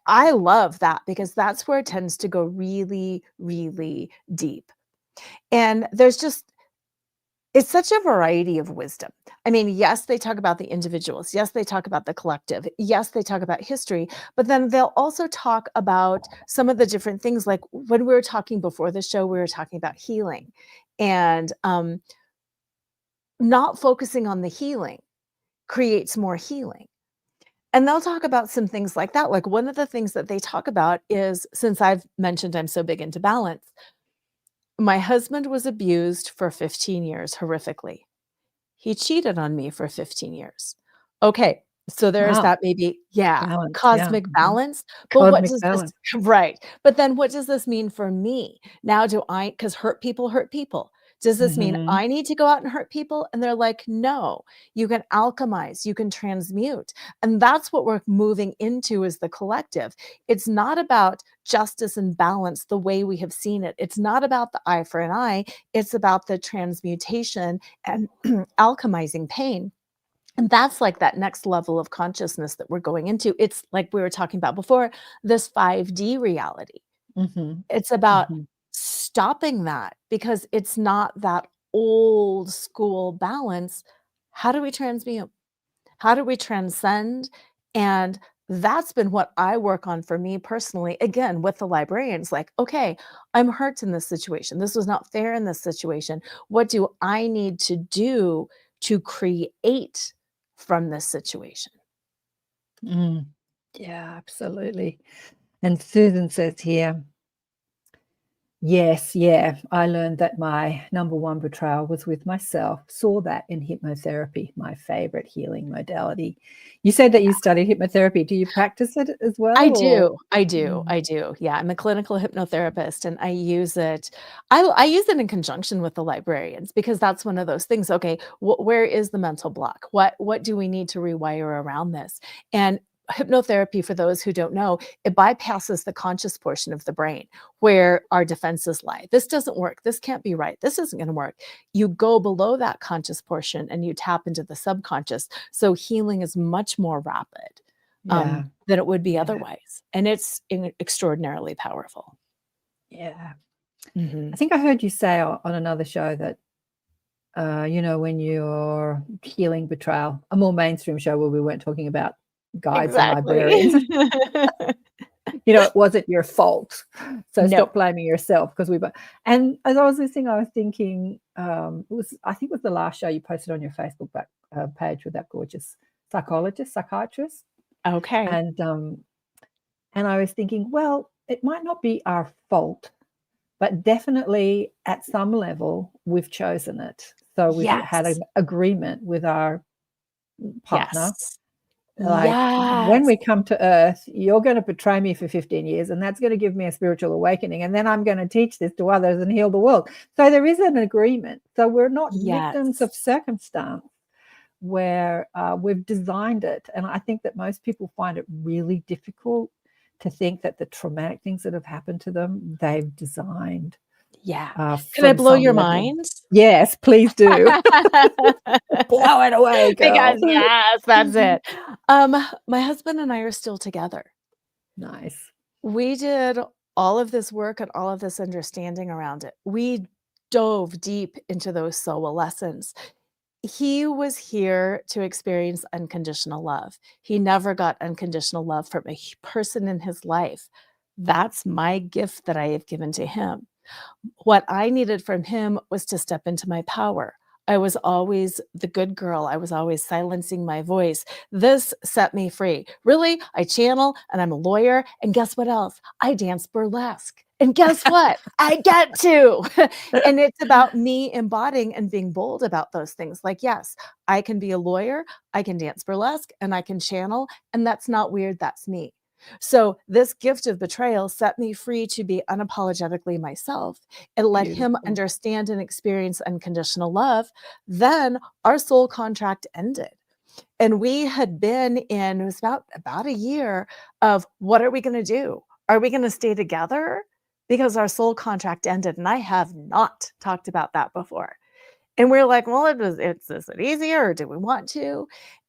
I love that because that's where it tends to go really, really deep. And it's such a variety of wisdom. I mean, yes, they talk about the individuals. Yes, they talk about the collective. Yes, they talk about history, but then they'll also talk about some of the different things. Like when we were talking before the show, we were talking about healing and not focusing on the healing creates more healing. And they'll talk about some things like that. Like one of the things that they talk about is, since I've mentioned I'm so big into balance, my husband was abused for 15 years horrifically. He cheated on me for 15 years. Okay, so there's Wow. that maybe yeah, Balance. Yeah. cosmic Mhm. balance, but what Cosmic does this balance. right, but then what does this mean for me? Now because hurt people. Does this mean Mhm. I need to go out and hurt people? And they're like, "No, you can alchemize, you can transmute." And that's what we're moving into as the collective. It's not about justice and balance the way we have seen it. It's not about the eye for an eye, it's about the transmutation and alchemizing pain. And that's like that next level of consciousness that we're going into. It's like we were talking about before, this 5D reality. Mhm. It's about Mhm. stopping that because it's not that old school balance. How do we transmute? How do we transcend? And that's been what I work on for me personally, again, with the librarians. Like, okay, I'm hurt in this situation. This was not fair in this situation. What do I need to do to create from this situation? Yeah, absolutely. And Susan says here, Yes, yeah. I learned that my number one betrayal was with myself. Saw that in hypnotherapy, my favorite healing modality. You said that you studied hypnotherapy. Do you practice it as well, I or? do, I do, Mm, I do. Yeah, I'm a clinical hypnotherapist, and I use it. I use it in conjunction with the librarians because that's one of those things. Okay, where is the mental block? What do we need to rewire around this? And hypnotherapy, for those who don't know, it bypasses the conscious portion of the brain where our defenses lie. This doesn't work. This can't be right. This isn't going to work. You go below that conscious portion and you tap into the subconscious. So healing is much more rapid yeah, than it would be yeah, otherwise. And it's extraordinarily powerful. yeah. I Mhm. think I heard you say on another show that, when you're healing betrayal, a more mainstream show where we weren't talking about guides and Exactly. librarians, it wasn't your fault. So No. stop blaming yourself because and as I was listening, I was thinking, I think it was the last show you posted on your Facebook page with that gorgeous psychiatrist. Okay. And I was thinking, well, it might not be our fault, but definitely at some level we've chosen it. So we've had Yes. an agreement with our partner, Yes. like, when Yes. we come to earth, you're going to betray me for 15 years and that's going to give me a spiritual awakening, and then I'm going to teach this to others and heal the world. So there is an agreement. So we're not victims Yes. of circumstance, where we've designed it. And I think that most people find it really difficult to think that the traumatic things that have happened to them, they've designed Yeah. Can I from blow some your level. mind? Yes, please do. Blow it away, girl. Because yes, that's it. Um, my husband and I are still together. Nice. We did all of this work and all of this understanding around it. We dove deep into those soul lessons. He was here to experience unconditional love. He never got unconditional love from a person in his life. That's my gift that I have given to him. What I needed from him was to step into my power. I was always the good girl. I was always silencing my voice. This set me free. Really, I channel and I'm a lawyer. And guess what else? I dance burlesque. And guess what? I get to. And it's about me embodying and being bold about those things. Like, yes, I can be a lawyer, I can dance burlesque, and I can channel. And that's not weird. That's me. So this gift of betrayal set me free to be unapologetically myself and let him Beautiful. understand and experience unconditional love. Then our soul contract ended. And we had been in, it was about a year of what are we going to do? Are we going to stay together? Because our soul contract ended. And I have not talked about that before. And we're like, well, is it easier or do we want to?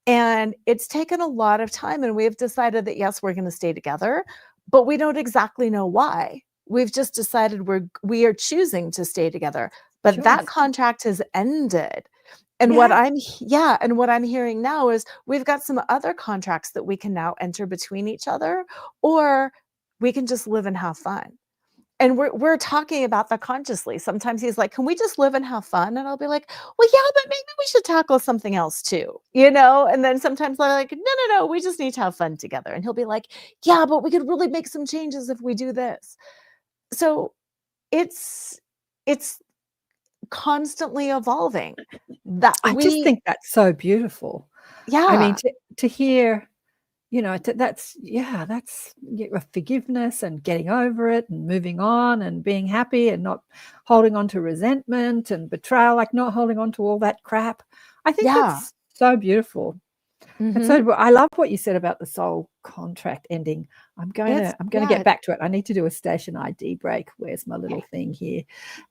And it's taken a lot of time. And we've decided that, yes, we're going to stay together, but we don't exactly know why. We've just decided we are choosing to stay together. But that Choice. contract has ended. And Yeah. what I'm hearing now is we've got some other contracts that we can now enter between each other, or we can just live and have fun. And we're talking about that consciously. Sometimes he's like, "Can we just live and have fun?" And I'll be like, "Well, yeah, but maybe we should tackle something else too." And then sometimes I'm like, "No, no, no, we just need to have fun together." And he'll be like, "Yeah, but we could really make some changes if we do this." So it's it's constantly evolving. That I just we think that's so beautiful. I mean, Yeah. to hear, that's forgiveness and getting over it and moving on and being happy and not holding on to resentment and betrayal, like not holding on to all that crap. I think Yeah. that's so beautiful. And Mhm. so I love what you said about the soul contract ending. I'm going It's to I'm going to yeah, get back to it. I need to do a station ID break. Where's my little okay. thing here?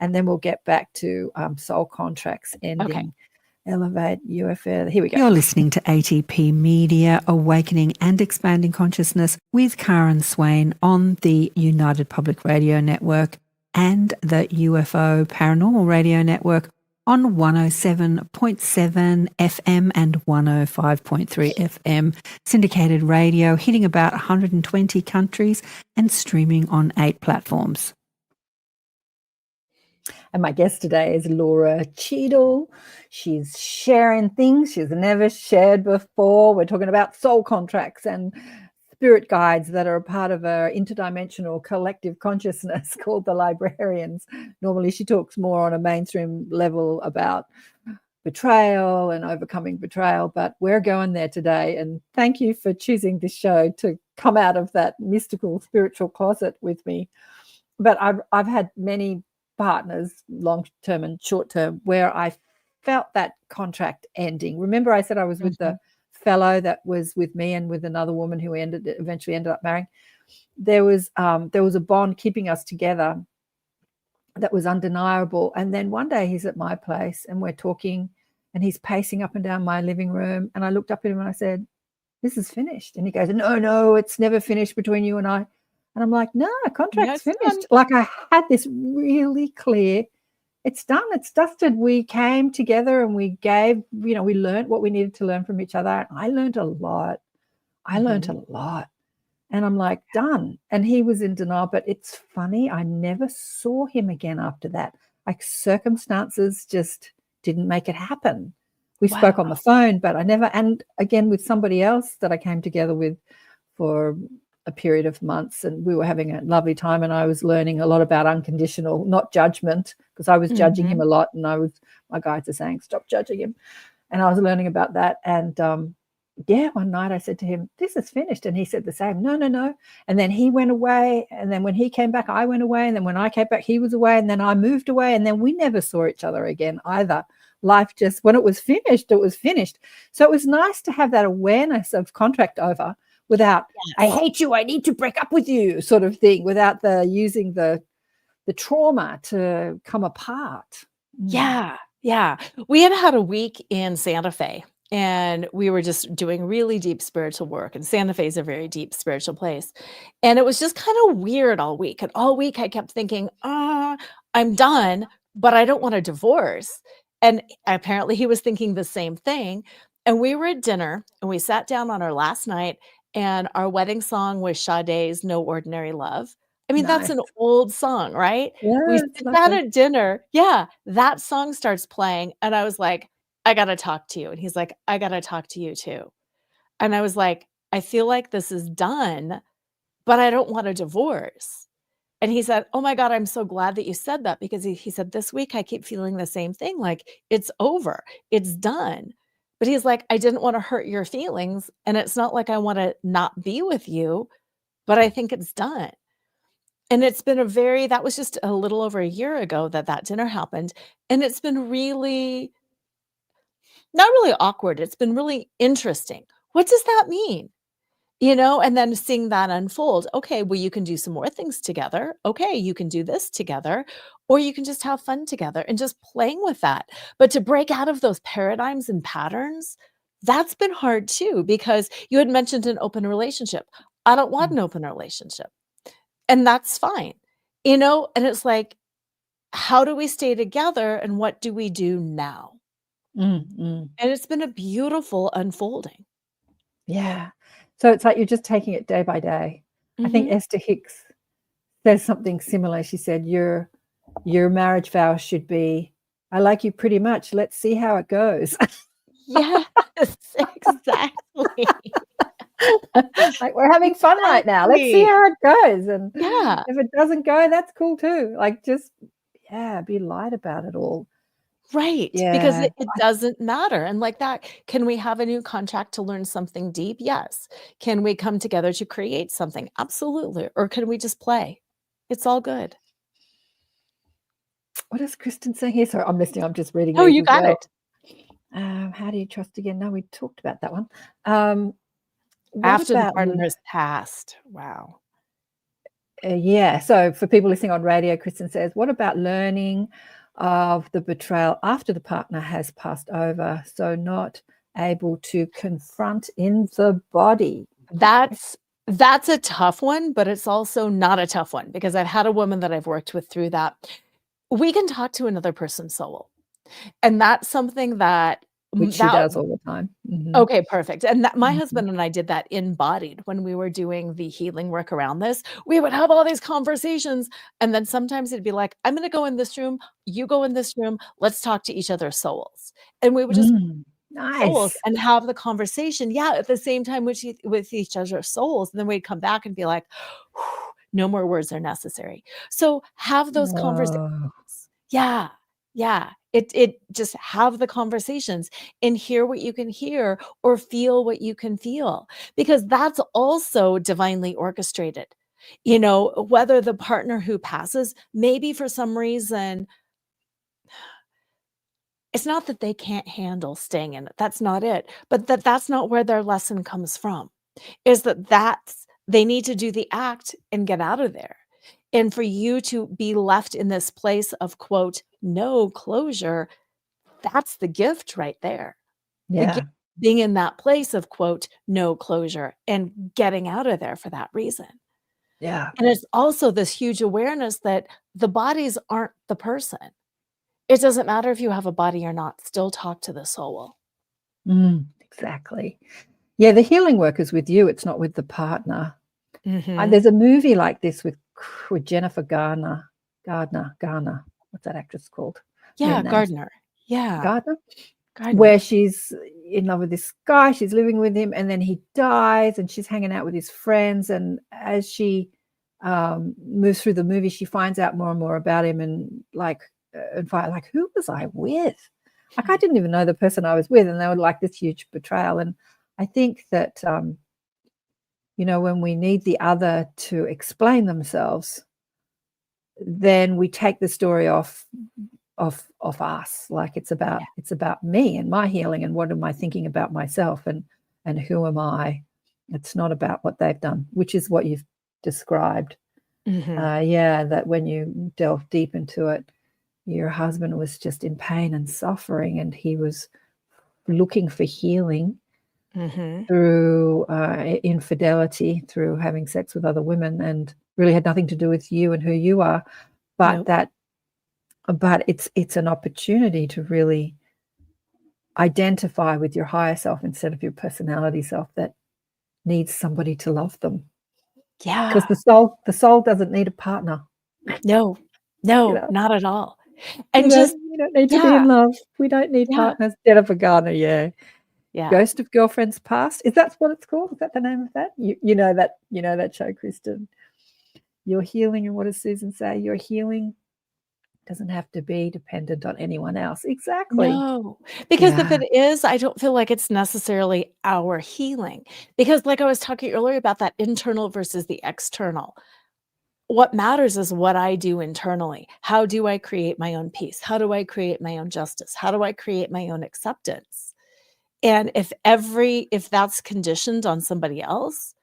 And then we'll get back to soul contracts Okay. ending. Elevate UFL. Here we go. You're listening to ATP Media, Awakening and Expanding Consciousness with Karen Swain on the United Public Radio Network and the UFO Paranormal Radio Network on 107.7 FM and 105.3 FM. Syndicated radio hitting about 120 countries and streaming on 8 platforms. And my guest today is Lora Cheadle. She's sharing things she's never shared before. We're talking about soul contracts and spirit guides that are a part of a interdimensional collective consciousness called the Librarians. Normally she talks more on a mainstream level about betrayal and overcoming betrayal, but we're going there today. And thank you for choosing this show to come out of that mystical spiritual closet with me. But I've had many partners, long-term and short-term, where I felt that contract ending. Remember I said I was with the fellow that was with me and with another woman who eventually ended up marrying. There was a bond keeping us together that was undeniable. And then one day he's at my place and we're talking and he's pacing up and down my living room. And I looked up at him and I said, "This is finished." And he goes, "No, it's never finished between you and I." And I'm like, "No, contract's finished." Like I had this really clear, it's done, it's dusted. We came together and we gave, we learned what we needed to learn from each other. I learned a lot. And I'm like, done. And he was in denial. But it's funny, I never saw him again after that. Like circumstances just didn't make it happen. We spoke on the phone, but I never, and again with somebody else that I came together with for a period of months, and we were having a lovely time, and I was learning a lot about unconditional, not judgment, because I was judging him a lot, and my guides are saying, stop judging him. And I was learning about that. And one night I said to him, "This is finished." And he said the same, no. And then he went away. And then when he came back, I went away. And then when I came back, he was away. And then I moved away. And then we never saw each other again either. Life just, when it was finished, it was finished. So it was nice to have that awareness of contract over without, I hate you, I need to break up with you sort of thing, without using the trauma to come apart. Yeah. We had a week in Santa Fe. And we were just doing really deep spiritual work. And Santa Fe is a very deep spiritual place. And it was just kind of weird all week. And all week I kept thinking, I'm done, but I don't want a divorce. And apparently he was thinking the same thing. And we were at dinner and we sat down on our last night, and our wedding song was Sade's "No Ordinary Love." I mean, that's an old song, right? Yeah, We sit down at dinner. Yeah, that song starts playing. And I was like, "I got to talk to you." And he's like, "I got to talk to you too." And I was like, "I feel like this is done, but I don't want a divorce." And he said, "Oh my God, I'm so glad that you said that," because he said, "This week I keep feeling the same thing. Like it's over, it's done." But he's like, "I didn't want to hurt your feelings. And it's not like I want to not be with you, but I think it's done." And it's been that was just a little over a year ago that dinner happened. And it's been really, not really awkward. It's been really interesting. What does that mean? And then seeing that unfold. Okay, well, you can do some more things together. Okay, you can do this together, or you can just have fun together and just playing with that. But to break out of those paradigms and patterns, that's been hard too, because you had mentioned an open relationship. I don't want an open relationship. And that's fine. And it's like, how do we stay together and what do we do now? And it's been a beautiful unfolding. Yeah. So it's like you're just taking it day by day. I think Esther Hicks says something similar. She said, your marriage vow should be, "I like you pretty much. Let's see how it goes." Yes, exactly. Like, we're having fun right now. Let's see how it goes. And Yeah. if it doesn't go, that's cool too. Like, just, be light about it all. Right. Because it doesn't matter. And like that, can we have a new contract to learn something deep? Yes. Can we come together to create something? Absolutely. Or can we just play? It's all good. What is Kristen saying here? Sorry, I'm listening. I'm just reading. Oh, these you as got well. it. How do you trust again? No, we talked about that one. What After the about partner has passed. Wow. So for people listening on radio, Kristen says, what about learning of the betrayal after the partner has passed over, so not able to confront in the body? That's a tough one, but it's also not a tough one, because I've had a woman that I've worked with through that. We can talk to another person's soul. And that's something that Which she does all the time. Okay, perfect. And that my husband and I did that embodied when we were doing the healing work around this. We would have all these conversations, and then sometimes it'd be like, "I'm gonna go in this room, you go in this room, let's talk to each other's souls." And we would just Nice. and have the conversation, yeah, at the same time with each other's souls, and then we'd come back and be like, no more words are necessary. So have those conversations. Oh, Yeah. Yeah. It just have the conversations and hear what you can hear or feel what you can feel, because that's also divinely orchestrated. Whether the partner who passes, maybe for some reason, it's not that they can't handle staying in it. That's not it. But that's not where their lesson comes from. Is that's they need to do the act and get out of there. And for you to be left in this place of, quote, no closure, that's the gift right there. The gift yeah. being in that place of, quote, no closure and getting out of there for that reason. Yeah. And it's also this huge awareness that the bodies aren't the person. It doesn't matter if you have a body or not, still talk to the soul. Exactly. Yeah, the healing work is with you. It's not with the partner. Mhm. There's a movie like this with Jennifer Garner. What's that actress called? Yeah, Real name. Gardner. Yeah, Gardner. Gardner. Where she's in love with this guy, she's living with him, and then he dies, and she's hanging out with his friends. And as she moves through the movie, she finds out more and more about him, and who was I with? Like, I didn't even know the person I was with, and they were like this huge betrayal. And I think that when we need the other to explain themselves, then we take the story off us. Like, it's about me and my healing, and what am I thinking about myself, and who am I? It's not about what they've done, which is what you've described. That when you delve deep into it, your husband was just in pain and suffering, and he was looking for healing through infidelity, through having sex with other women, and really had nothing to do with you and who you are. But Nope. it's an opportunity to really identify with your higher self instead of your personality self that needs somebody to love them. Because Yeah. the soul doesn't need a partner. No, You no, know, not at all. And just you don't need to be yeah, in love. We don't need yeah, partners. Jennifer Garner, yeah. yeah. Ghost of Girlfriends Past. Is that what it's called? Is that the name of that? You know that show, Kristen. Your healing, and what does Susan say? Your healing doesn't have to be dependent on anyone else. Exactly. No, because if Yeah. it is, I don't feel like it's necessarily our healing. Because like I was talking earlier about that internal versus the external. What matters is what I do internally. How do I create my own peace? How do I create my own justice? How do I create my own acceptance? And if that's conditioned on somebody else,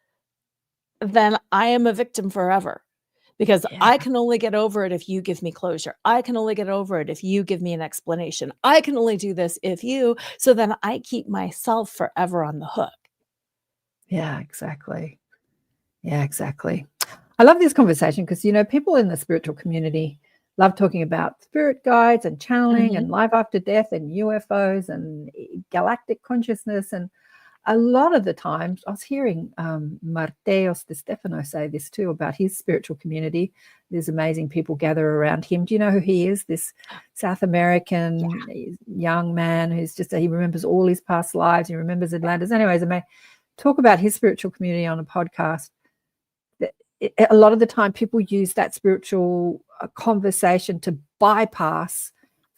then I am a victim forever, because Yeah. I can only get over it if you give me closure. I can only get over it if you give me an explanation. I can only do this if you, so then I keep myself forever on the hook. Yeah, exactly. Yeah, exactly. I love this conversation because, people in the spiritual community love talking about spirit guides and channeling Mhm. and life after death and UFOs and galactic consciousness. And a lot of the times, I was hearing Mateos de Stefano say this too about his spiritual community. There's amazing people gather around him. Do you know who he is? This South American young man who's he remembers all his past lives. He remembers Atlantis. Anyways, I may talk about his spiritual community on a podcast. A lot of the time, people use that spiritual conversation to bypass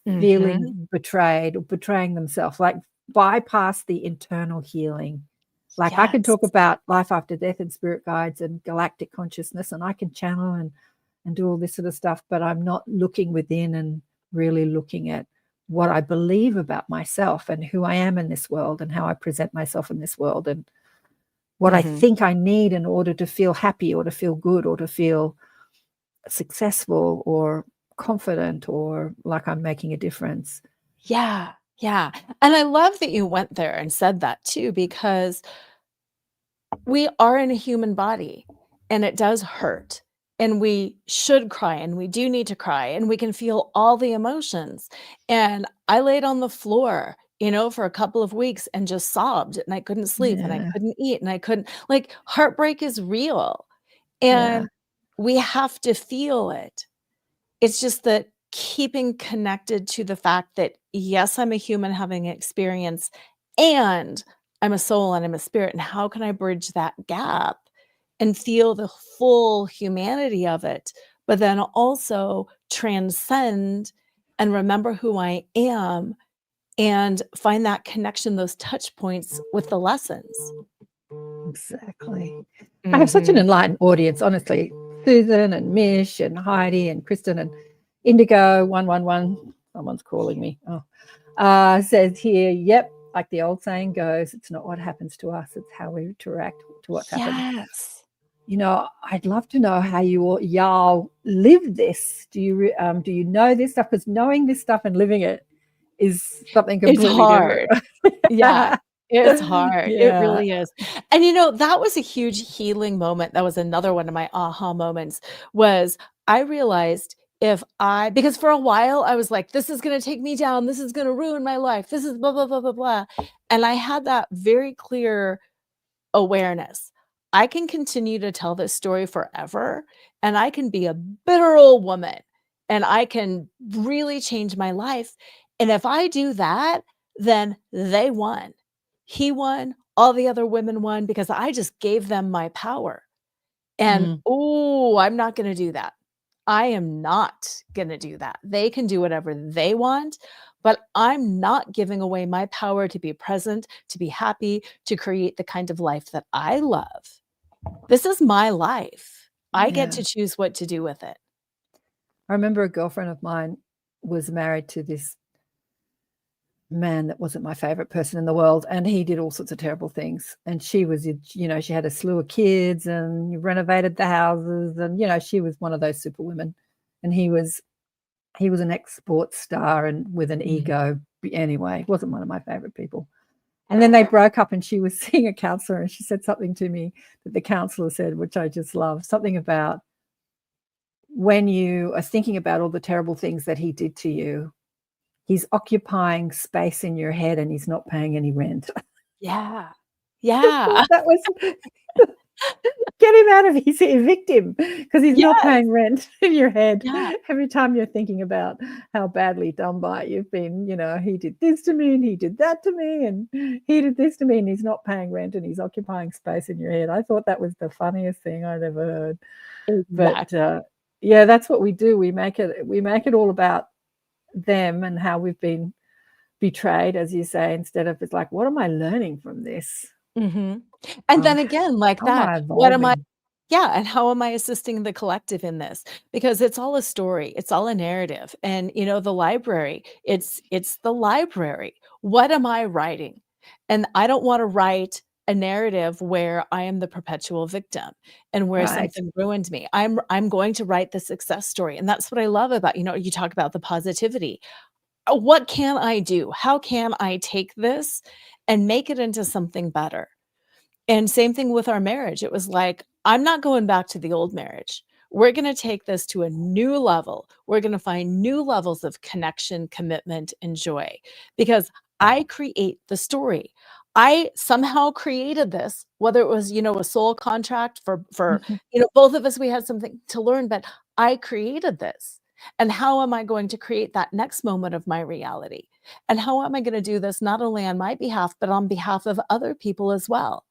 Mhm. feeling betrayed or betraying themselves, like bypass the internal healing. Like, I can Yes. talk about life after death and spirit guides and galactic consciousness, and I can channel and do all this sort of stuff, but I'm not looking within and really looking at what I believe about myself and who I am in this world and how I present myself in this world and what I Mhm. think I need in order to feel happy or to feel good or to feel successful or confident or like I'm making a difference. Yeah, yeah. And I love that you went there and said that too, because we are in a human body and it does hurt. And we should cry and we do need to cry and we can feel all the emotions. And I laid on the floor, for a couple of weeks and just sobbed, and I couldn't sleep and I Yeah. couldn't eat and I couldn't, like, heartbreak is real Yeah. and we have to feel it. It's just that keeping connected to the fact that, yes, I'm a human having an experience, and I'm a soul and I'm a spirit. And how can I bridge that gap and feel the full humanity of it, but then also transcend and remember who I am and find that connection, those touch points with the lessons. Exactly. I have such an enlightened audience, honestly. Susan and Mish and Heidi and Kristen and Indigo 111. Someone's calling me. Says here, yep, like the old saying goes, it's not what happens to us, it's how we interact to what's happening. Yes. You know, I'd love to know how y'all live this. Do you know this stuff? Because knowing this stuff and living it is something completely It's hard. different. Yeah. It's hard. It Yeah. really is. And you know, that was a huge healing moment. That was another one of my aha moments was I realized because for a while I was like, this is going to take me down. This is going to ruin my life. This is blah, blah, blah, blah, blah. And I had that very clear awareness. I can continue to tell this story forever, and I can be a bitter old woman, and I can really change my life. And if I do that, then they won. He won. All the other women won because I just gave them my power. And I'm not going to do that. I am not going to do that. They can do whatever they want, but I'm not giving away my power to be present, to be happy, to create the kind of life that I love. This is my life. I get to choose what to do with it. I remember a girlfriend of mine was married to this man that wasn't my favorite person in the world, and he did all sorts of terrible things. And she was, you know, she had a slew of kids and renovated the houses, and you know, she was one of those super women. And he was an ex-sports star and with an ego. Anyway, wasn't one of my favorite people. And then they broke up, and she was seeing a counselor, and she said something to me that the counselor said, which I just love, something about when you are thinking about all the terrible things that he did to you, he's occupying space in your head and he's not paying any rent. Yeah. Yeah. That was get him out of his victim, because he's not paying rent in your head. Yeah. Every time you're thinking about how badly done by you've been, you know, he did this to me and he did that to me and he did this to me, and he's not paying rent and he's occupying space in your head. I thought that was the funniest thing I'd ever heard. Exactly. But yeah, that's what we do. We make it all about them and how we've been betrayed, as you say, instead of it's like, what am I learning from this? And then again, like How am I that, what am I evolving? and how am I assisting the collective in this? Because it's all a story, it's all a narrative. And you know, the library, it's the library. What am I writing? And I don't want to write a narrative where I am the perpetual victim and where Right. something ruined me. I'm going to write the success story. And that's what I love about, you know, you talk about the positivity. What can I do? How can I take this and make it into something better? And same thing with our marriage. It was like, I'm not going back to the old marriage. We're going to take this to a new level. We're going to find new levels of connection, commitment, and joy, because I create the story. I somehow created this, whether it was, you know, a soul contract for you know, both of us, we had something to learn, but I created this. And how am I going to create that next moment of my reality? And how am I going to do this not only on my behalf, but on behalf of other people as well?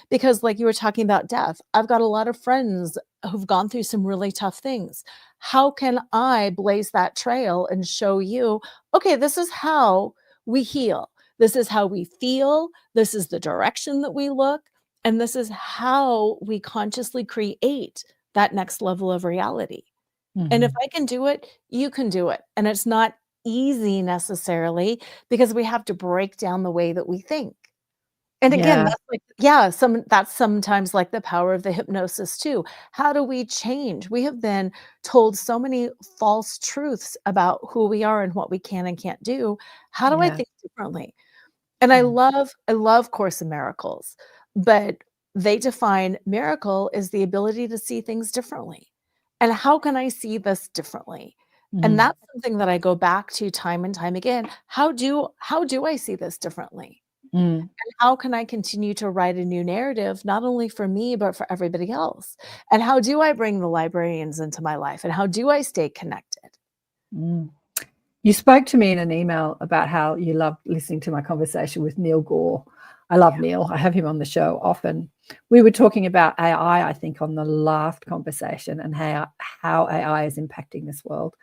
Because like you were talking about death, I've got a lot of friends who've gone through some really tough things. How can I blaze that trail and show you, okay, this is how we heal. This is how we feel. This is the direction that we look. And this is how we consciously create that next level of reality. And if I can do it, you can do it. And it's not easy necessarily, because we have to break down the way that we think. And again, Yeah. that's like, that's sometimes like the power of the hypnosis too. How do we change? We have been told so many false truths about who we are and what we can and can't do. How do I Yeah. think differently? And I love Course in Miracles, but they define miracle as the ability to see things differently. And how can I see this differently? And that's something that I go back to time and time again. How do I see this differently? And how can I continue to write a new narrative, not only for me, but for everybody else? And how do I bring the librarians into my life? And how do I stay connected? You spoke to me in an email about how you loved listening to my conversation with Neil Gore. I love Neil. I have him on the show often. We were talking about AI, I think, on the last conversation, and how AI is impacting this world.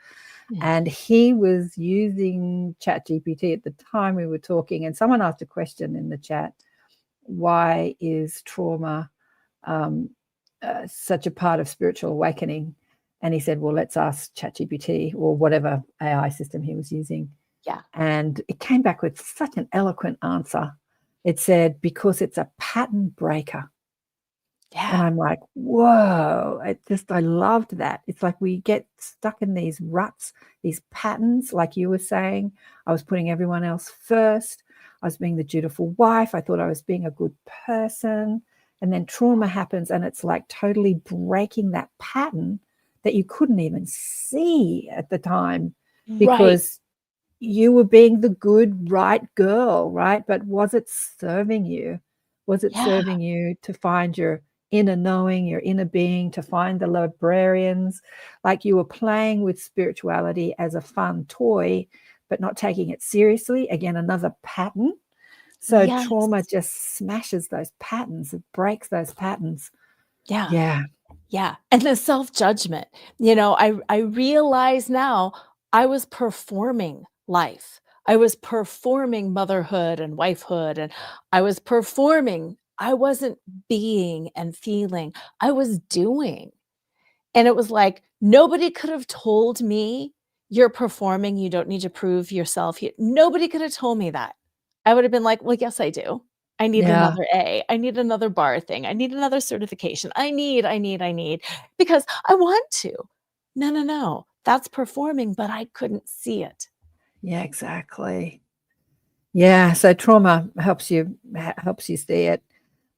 And he was using ChatGPT at the time we were talking, and someone asked a question in the chat: why is trauma such a part of spiritual awakening? And he said, well, let's ask ChatGPT or whatever AI system he was using. Yeah. And it came back with such an eloquent answer. It said, because it's a pattern breaker. Yeah. And I'm like, whoa, I loved that. It's like we get stuck in these ruts, these patterns, like you were saying. I was putting everyone else first. I was being the dutiful wife. I thought I was being a good person. And then trauma happens, and it's like totally breaking that pattern that you couldn't even see at the time, because you were being the good, right girl, right? But was it serving you? Was it serving you to find your inner knowing, your inner being, to find the librarians? Like you were playing with spirituality as a fun toy, but not taking it seriously. Again, another pattern. So trauma just smashes those patterns. It breaks those patterns. Yeah. And the self-judgment, I realize now I was performing life. I was performing motherhood and wifehood, and I was performing. I wasn't being and feeling. I was doing. And it was like, nobody could have told me you're performing. You don't need to prove yourself. Nobody could have told me that. I would have been like, well, yes, I do. I need another A. I need another bar thing. I need another certification. I need, because I want to. No. That's performing, but I couldn't see it. Yeah, exactly. Yeah. So trauma helps you see it.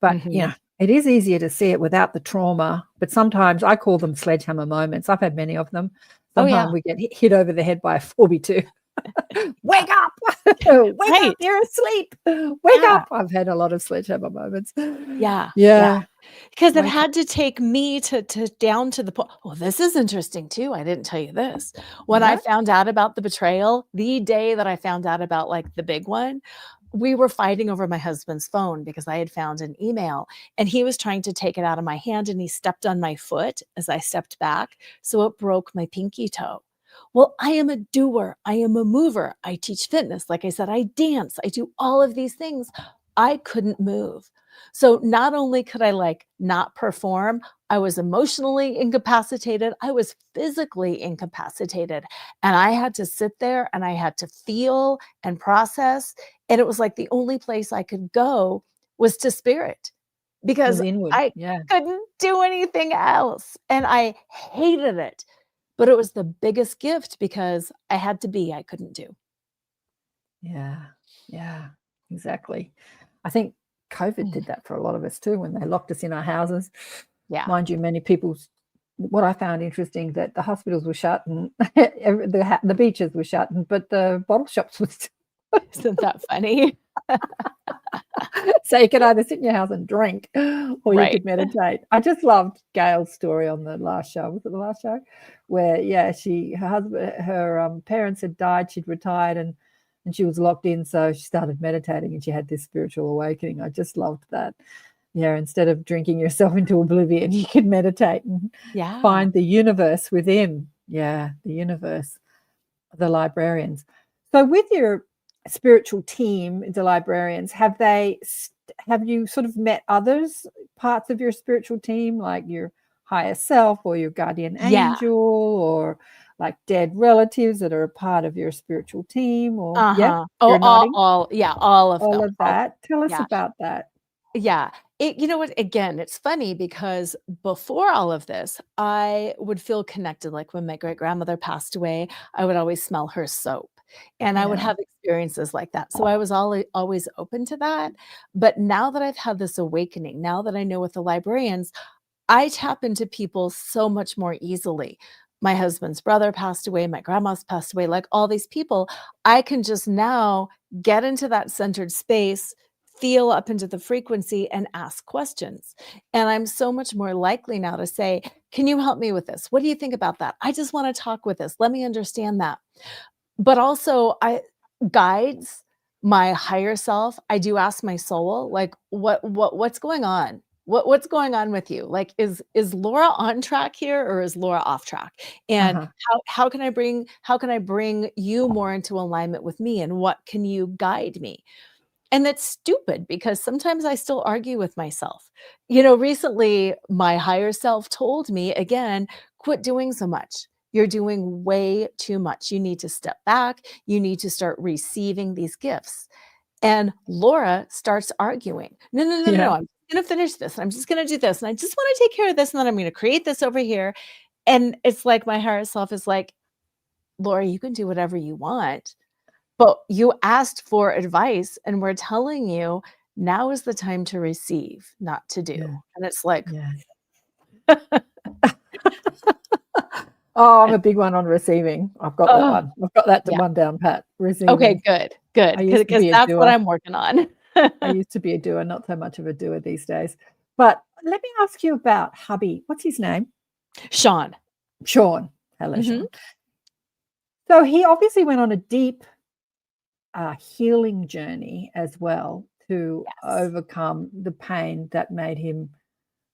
But, it is easier to see it without the trauma. But sometimes I call them sledgehammer moments. I've had many of them. Sometimes we get hit over the head by a 4x2. Wake up! Wake up! You're asleep. Wake up! I've had a lot of sledgehammer moments. Yeah. Because it had to take me to down to the point. Well, this is interesting too. I didn't tell you this. When I found out about the betrayal, the day that I found out about like the big one, we were fighting over my husband's phone because I had found an email, and he was trying to take it out of my hand, and he stepped on my foot as I stepped back. So it broke my pinky toe. Well, I am a doer. I am a mover. I teach fitness. Like I said, I dance. I do all of these things. I couldn't move. So not only could I like not perform, I was emotionally incapacitated. I was physically incapacitated. And I had to sit there and I had to feel and process. And it was like the only place I could go was to spirit, because I couldn't do anything else. And I hated it. But it was the biggest gift because I had to be, I couldn't do. Yeah, exactly. I think COVID did that for a lot of us too, when they locked us in our houses. Yeah. Mind you, many people, what I found interesting, that the hospitals were shut and the beaches were shut, but the bottle shops were still. Isn't that funny? So you could either sit in your house and drink, or you could meditate. I just loved Gail's story on the last show. Was it the last show? Where her parents had died. She'd retired, and she was locked in. So she started meditating, and she had this spiritual awakening. I just loved that. Yeah, instead of drinking yourself into oblivion, you could meditate and find the universe within. Yeah, the universe, the librarians. So with your spiritual team, the librarians, have you sort of met others, parts of your spiritual team, like your higher self or your guardian angel, or like dead relatives that are a part of your spiritual team? Or all of them. All of that. Tell us about that. Yeah. You know what? Again, it's funny because before all of this, I would feel connected. Like when my great grandmother passed away, I would always smell her soap, and I would have experiences like that. So I was always open to that. But now that I've had this awakening, now that I know with the librarians, I tap into people so much more easily. My husband's brother passed away. My grandma's passed away. Like all these people, I can just now get into that centered space, feel up into the frequency, and ask questions. And I'm so much more likely now to say, can you help me with this? What do you think about that? I just want to talk with this. Let me understand that. but also guides, my higher self, I do ask my soul, like, what's going on? What's going on with you? Like, is Laura on track here or is Laura off track? And Uh-huh. how can I bring you more into alignment with me, and what can you guide me? And that's stupid because sometimes I still argue with myself. Recently, my higher self told me again, quit doing so much. You're doing way too much. You need to step back. You need to start receiving these gifts. And Laura starts arguing. No, no, no, no, no. Yeah. I'm going to finish this. I'm just going to do this. And I just want to take care of this. And then I'm going to create this over here. And it's like my higher self is like, Laura, you can do whatever you want. But you asked for advice, and we're telling you now is the time to receive, not to do. Yeah. And it's like, Yeah. Oh, I'm a big one on receiving. I've got that oh, one. I've got that yeah. one down pat. Okay, Receiving. good, I used to because be a that's what doer. I'm working on. I used to be a doer, not so much of a doer these days. But let me ask you about hubby. What's his name? Sean. Sean. Hello, Mhm. Sean. So he obviously went on a deep healing journey as well to Yes. overcome the pain that made him,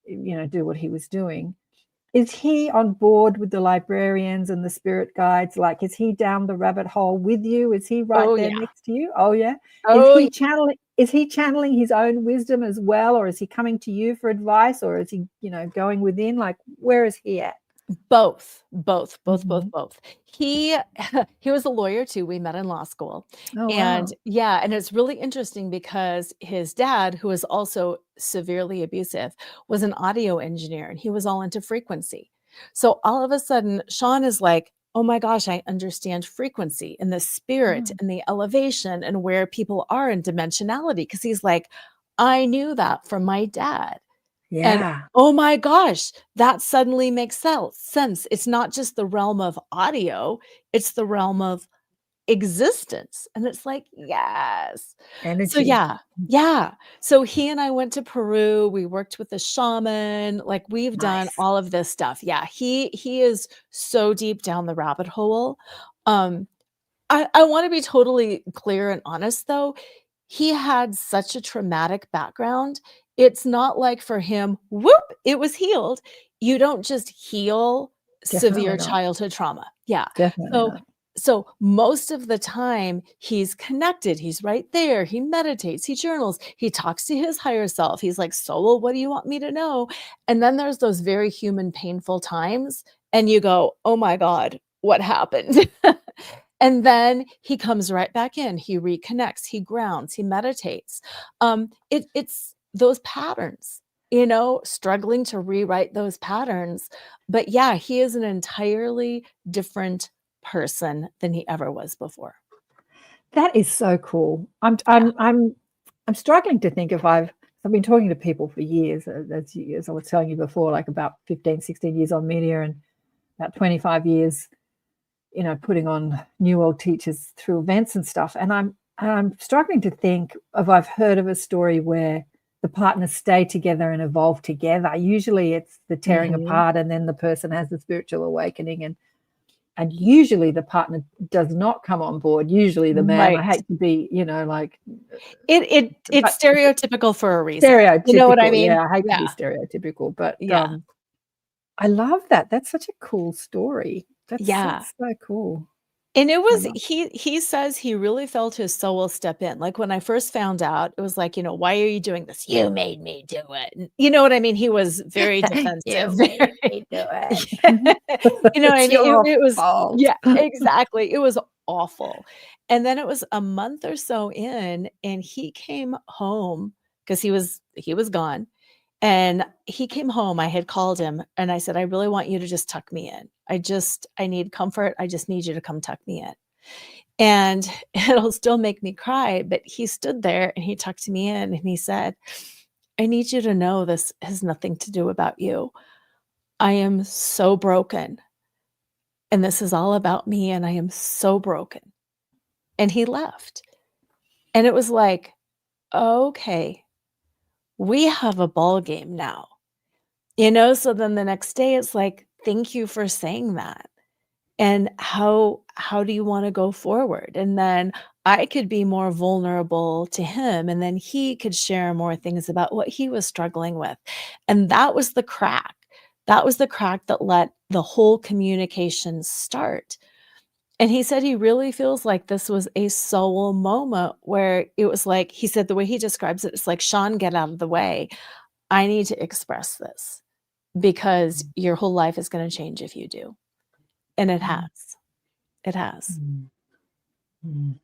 do what he was doing. Is he on board with the librarians and the spirit guides? Like, is he down the rabbit hole with you? Is he right Oh, there yeah. next to you? Oh, yeah. Oh, yeah. Is he channeling his own wisdom as well, or is he coming to you for advice, or is he, going within? Like, where is he at? Both. Mhm. He he was a lawyer too. We met in law school. Oh, And wow. yeah, and it's really interesting because his dad, who was also severely abusive, was an audio engineer and he was all into frequency. So all of a sudden, Sean is like, "Oh my gosh, I understand frequency and the spirit Oh, and the elevation and where people are in dimensionality." Because he's like, "I knew that from my dad." And, yeah, oh my gosh, that suddenly makes sense. It's not just the realm of audio, it's the realm of existence. And it's like, yes. So energy. yeah, yeah. So he and I went to Peru, we worked with a shaman, like we've done Nice. all of this stuff. Yeah, he is so deep down the rabbit hole. Um, I wanna be totally clear and honest though, he had such a traumatic background. It's not like for him, whoop, it was healed. You don't just heal Definitely severe not. childhood trauma. Yeah. Definitely So not. so most of the time he's connected, he's right there, he meditates, he journals, he talks to his higher self. He's like, "Soul, what do you want me to know?" And then there's those very human painful times and you go, "Oh my god, what happened?" And then he comes right back in. He reconnects, he grounds, he meditates. It's those patterns, struggling to rewrite those patterns. But yeah, he is an entirely different person than he ever was before. That is so cool. Yeah. I'm struggling to think if I've been talking to people for years, as I was telling you before, like about 15, 16 years on media and about 25 years, putting on new world teachers through events and stuff. And I'm struggling to think if I've heard of a story where the partners stay together and evolve together. Usually it's the tearing Mhm. apart and then the person has the spiritual awakening, and usually the partner does not come on board. Usually the man, I Right. hate to be, like, It's but stereotypical for a reason. You know what I stereotypical. mean? Yeah, I hate to be Yeah. stereotypical, but Yeah. I love that. That's such a cool story. Yeah. That's so cool. And it I was love. he says he really felt his soul step in. Like, when I first found out, it was like, "Why are you doing this? You made me do it." And you know what I mean? He was very defensive, You made very me do it. yeah. You know what I It's mean? It your it was fault. yeah, exactly. It was awful. And then it was a month or so in, and he came home because he was gone. And he came home, I had called him, and I said, "I really want you to just tuck me in. I need comfort, I just need you to come tuck me in." And it'll still make me cry, but he stood there and he tucked me in and he said, "I need you to know this has nothing to do about you. I am so broken, and this is all about me, and I am so broken." And he left. And it was like, "Okay, we have a ball game now." So then the next day it's like, "Thank you for saying that." And how do you want to go forward? And then I could be more vulnerable to him, and then he could share more things about what he was struggling with. And that was the crack. That was the crack that let the whole communication start. And he said he really feels like this was a soul moment where it was like, he said the way he describes it, it's like, Sean, get out of the way. I need to express this because your whole life is going to change if you do. And it has. It has. Mm.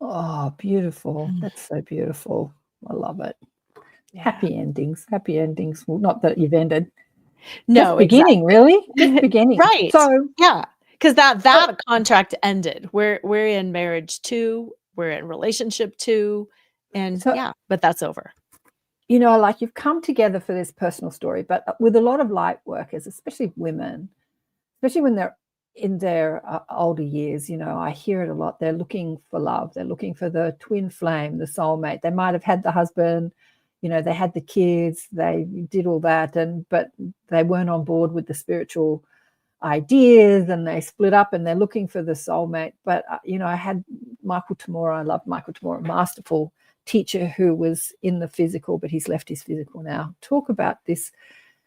Oh, beautiful. That's so beautiful. I love it. Yeah. Happy endings. Happy endings. Well, not that you've ended. No, Just beginning, really. Just beginning. Right. So yeah, because that contract ended. We're in marriage 2, we're in relationship 2, and So- yeah, but that's over. you know, like you've come together for this personal story, but with a lot of light workers, especially women, especially when they're in their older years, you know, I hear it a lot. They're looking for love. They're looking for the twin flame, the soulmate. They might have had the husband, you know, they had the kids, they did all that, but they weren't on board with the spiritual ideas, and they split up, and they're looking for the soulmate. But you know, I had Michael Tamora. I love Michael Tamora, masterful teacher who was in the physical, but he's left his physical now. Talk about this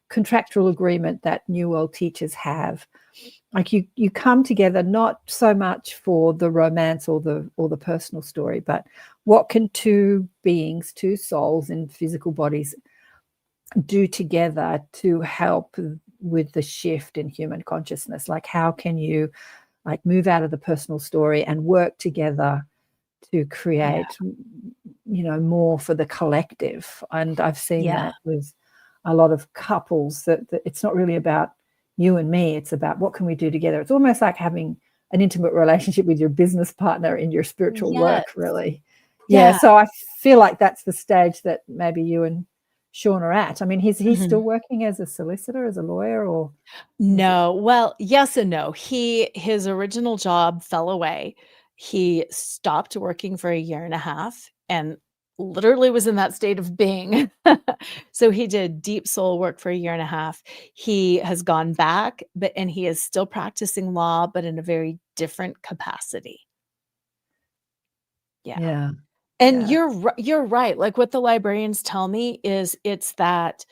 contractual agreement that New World teachers have. Like you come together not so much for the romance or the personal story, but what can two beings, two souls in physical bodies do together to help with the shift in human consciousness? Like, how can you like move out of the personal story and work together to create, you know, more for the collective? And I've seen that with a lot of couples that it's not really about you and me, it's about what can we do together. It's almost like having an intimate relationship with your business partner in your spiritual work, really. Yeah. So I feel like that's the stage that maybe you and Sean are at. I mean, he's still working as a solicitor, as a lawyer, or No. Well, yes and no. His original job fell away. He stopped working for 1.5 years and literally was in that state of being. So he did deep soul work for 1.5 years. He has gone back, and he is still practicing law, but in a very different capacity. yeah. And you're right. Like what the librarians tell me is it's that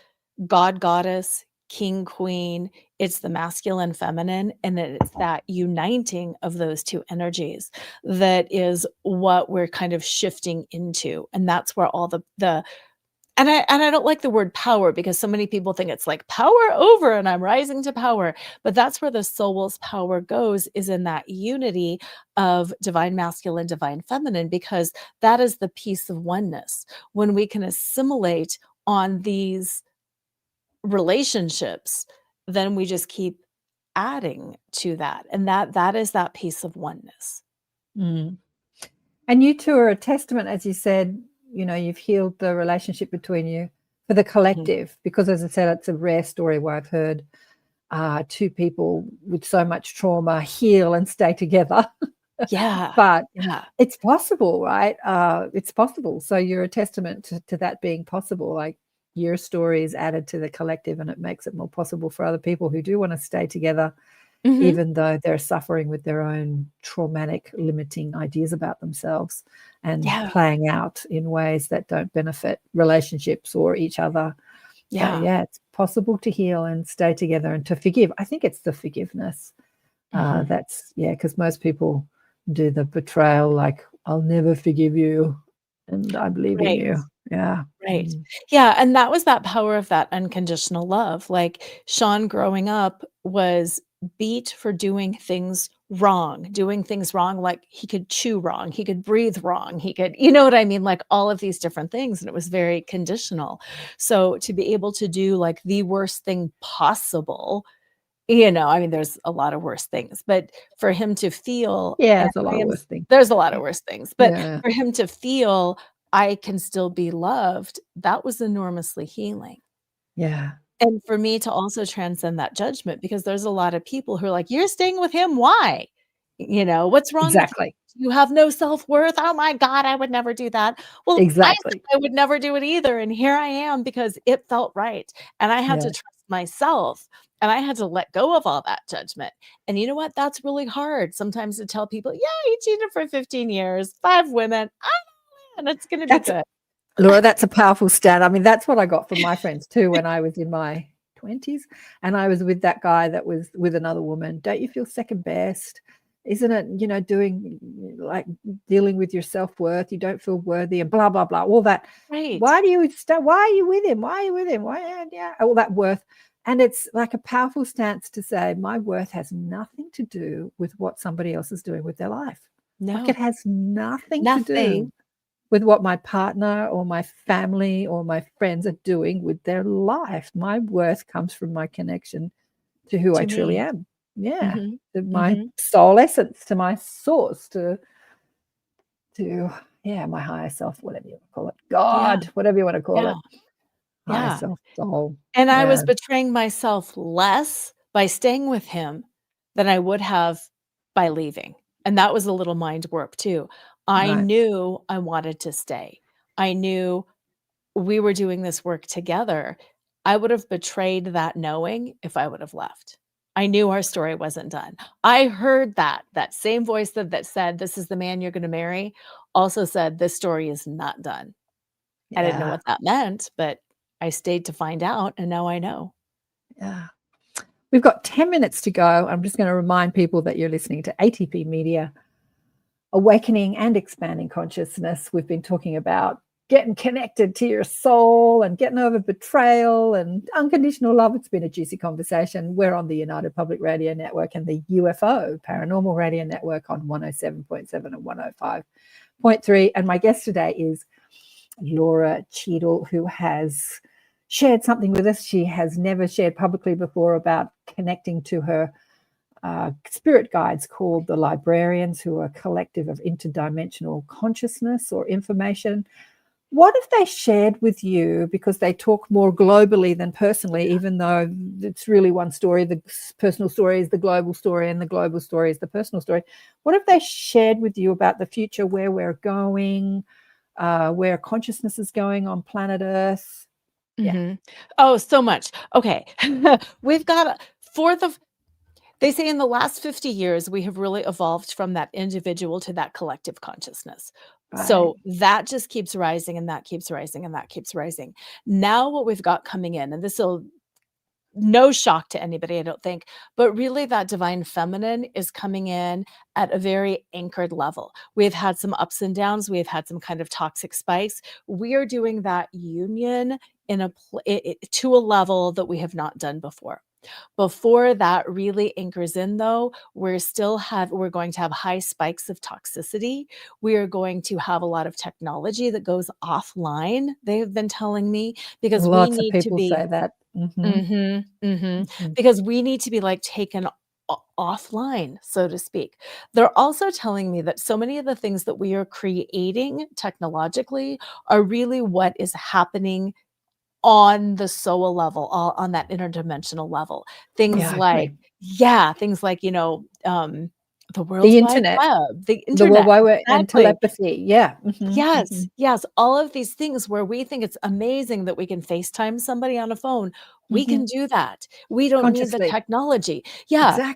God, goddess, king, queen, it's the masculine, feminine, and then it's that uniting of those two energies that is what we're kind of shifting into. And that's where all the and I don't like the word power, because so many people think it's like power over and I'm rising to power. But that's where the soul's power goes, is in that unity of divine masculine, divine feminine, because that is the piece of oneness. When we can assimilate on these relationships, then we just keep adding to that. And that is that piece of oneness. Mm. And you two are a testament, as you said, you know, you've healed the relationship between you for the collective, because as I said, it's a rare story where I've heard two people with so much trauma heal and stay together. Yeah. But Yeah. it's possible, right? It's possible. So you're a testament to that being possible. Like your story is added to the collective, and it makes it more possible for other people who do want to stay together, even though they're suffering with their own traumatic, limiting ideas about themselves and playing out in ways that don't benefit relationships or each other. But it's possible to heal and stay together and to forgive. I think it's the forgiveness. That's, because most people do the betrayal, like, I'll never forgive you and I believe in you. Yeah. Right. Yeah. And that was that power of that unconditional love. Like Sean growing up was beat for doing things wrong, like he could chew wrong, he could breathe wrong, he could, you know what I mean? Like all of these different things. And it was very conditional. So to be able to do like the worst thing possible, you know, I mean, there's a lot of worse things, but for him to feel, There's a lot of worse things. there's a lot of worse things, but for him to feel I can still be loved, that was enormously healing. Yeah. And for me to also transcend that judgment, because there's a lot of people who are like, you're staying with him. Why? You know, what's wrong with you? You have no self-worth. Oh my God, I would never do that. Well, I said I would never do it either. And here I am because it felt right. And I had to trust myself. And I had to let go of all that judgment. And you know what? That's really hard sometimes to tell people, yeah, you cheated for 15 years, 5 women, and it's going to be That's good. Laura, that's a powerful stat. I mean, that's what I got from my friends too when I was in my 20s and I was with that guy that was with another woman. Don't you feel second best? Isn't it, doing like dealing with your self-worth? You don't feel worthy and blah, blah, blah, all that. Right. Why are you with him? Why are you with him? Why? Yeah, all that worth. And it's like a powerful stance to say my worth has nothing to do with what somebody else is doing with their life. Like No, it has nothing to do nothing with what my partner or my family or my friends are doing with their life. My worth comes from my connection to who I to truly me. am. Yeah. Mhm. To my Mhm. soul essence, to my source, to my higher self, whatever you want to call it. Yeah. God, whatever you want to call Yeah. it. Higher Yeah. self, soul. And I was Yeah. betraying myself less by staying with him than I would have by leaving. And that was a little mind warp too. I Right. knew I wanted to stay. I knew we were doing this work together. I would have betrayed that knowing if I would have left. I knew our story wasn't done. I heard that same voice that said, "This is the man you're gonna marry," also said, "This story is not done." I didn't know Yeah. what that meant, but I stayed to find out, and now I know. Yeah. We've got 10 minutes to go. I'm just going to remind people that you're listening to ATP Media, Awakening and Expanding Consciousness. We've been talking about getting connected to your soul and getting over betrayal and unconditional love. It's been a juicy conversation. We're on the United Public Radio Network and the UFO Paranormal Radio Network on 107.7 and 105.3. And my guest today is Lora Cheadle, who has shared something with us she has never shared publicly before about connecting to her spirit guides called the Librarians, who are a collective of interdimensional consciousness or information. What have they shared with you? Because they talk more globally than personally, even though it's really one story. The personal story is the global story and the global story is the personal story. What have they shared with you about the future, where we're going, where consciousness is going on planet Earth? Yeah. Mhm. Oh, so much. Okay. We've got they say in the last 50 years, we have really evolved from that individual to that collective consciousness. Right. So that just keeps rising and that keeps rising and that keeps rising. Now what we've got coming in, and this will no shock to anybody, I don't think, but really that divine feminine is coming in at a very anchored level. We've had some ups and downs. We've had some kind of toxic spikes. We are doing that union in to a level that we have not done before. Before that really anchors in though, we're going to have high spikes of toxicity. We are going to have a lot of technology that goes offline, they've been telling me, because we Lots of need to people be say that. Mhm, mhm, mhm, mhm. because we need to be, like, taken offline, so to speak. They're also telling me that so many of the things that we are creating technologically are really what is happening on the soul level, on that interdimensional level. Yeah, Things I like agree. yeah, things like, the World The Wide internet, Web, the the World internet, Wide Web and exactly. telepathy. Yeah. Mhm, Yes, mhm, yes, all of these things where we think it's amazing that we can FaceTime somebody on a phone, we can mhm. do that. We don't need the Consciously. technology. Yeah, Exactly.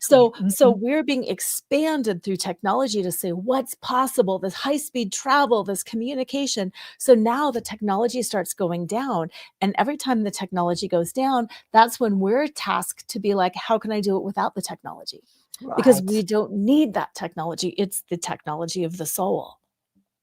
so Mhm. we're being expanded through technology to say what's possible, this high-speed travel, this communication. So now the technology starts going down, and every time the technology goes down, that's when we're tasked to be like, "How can I do it without the technology?" Because Right. we don't need that technology, it's the technology of the soul.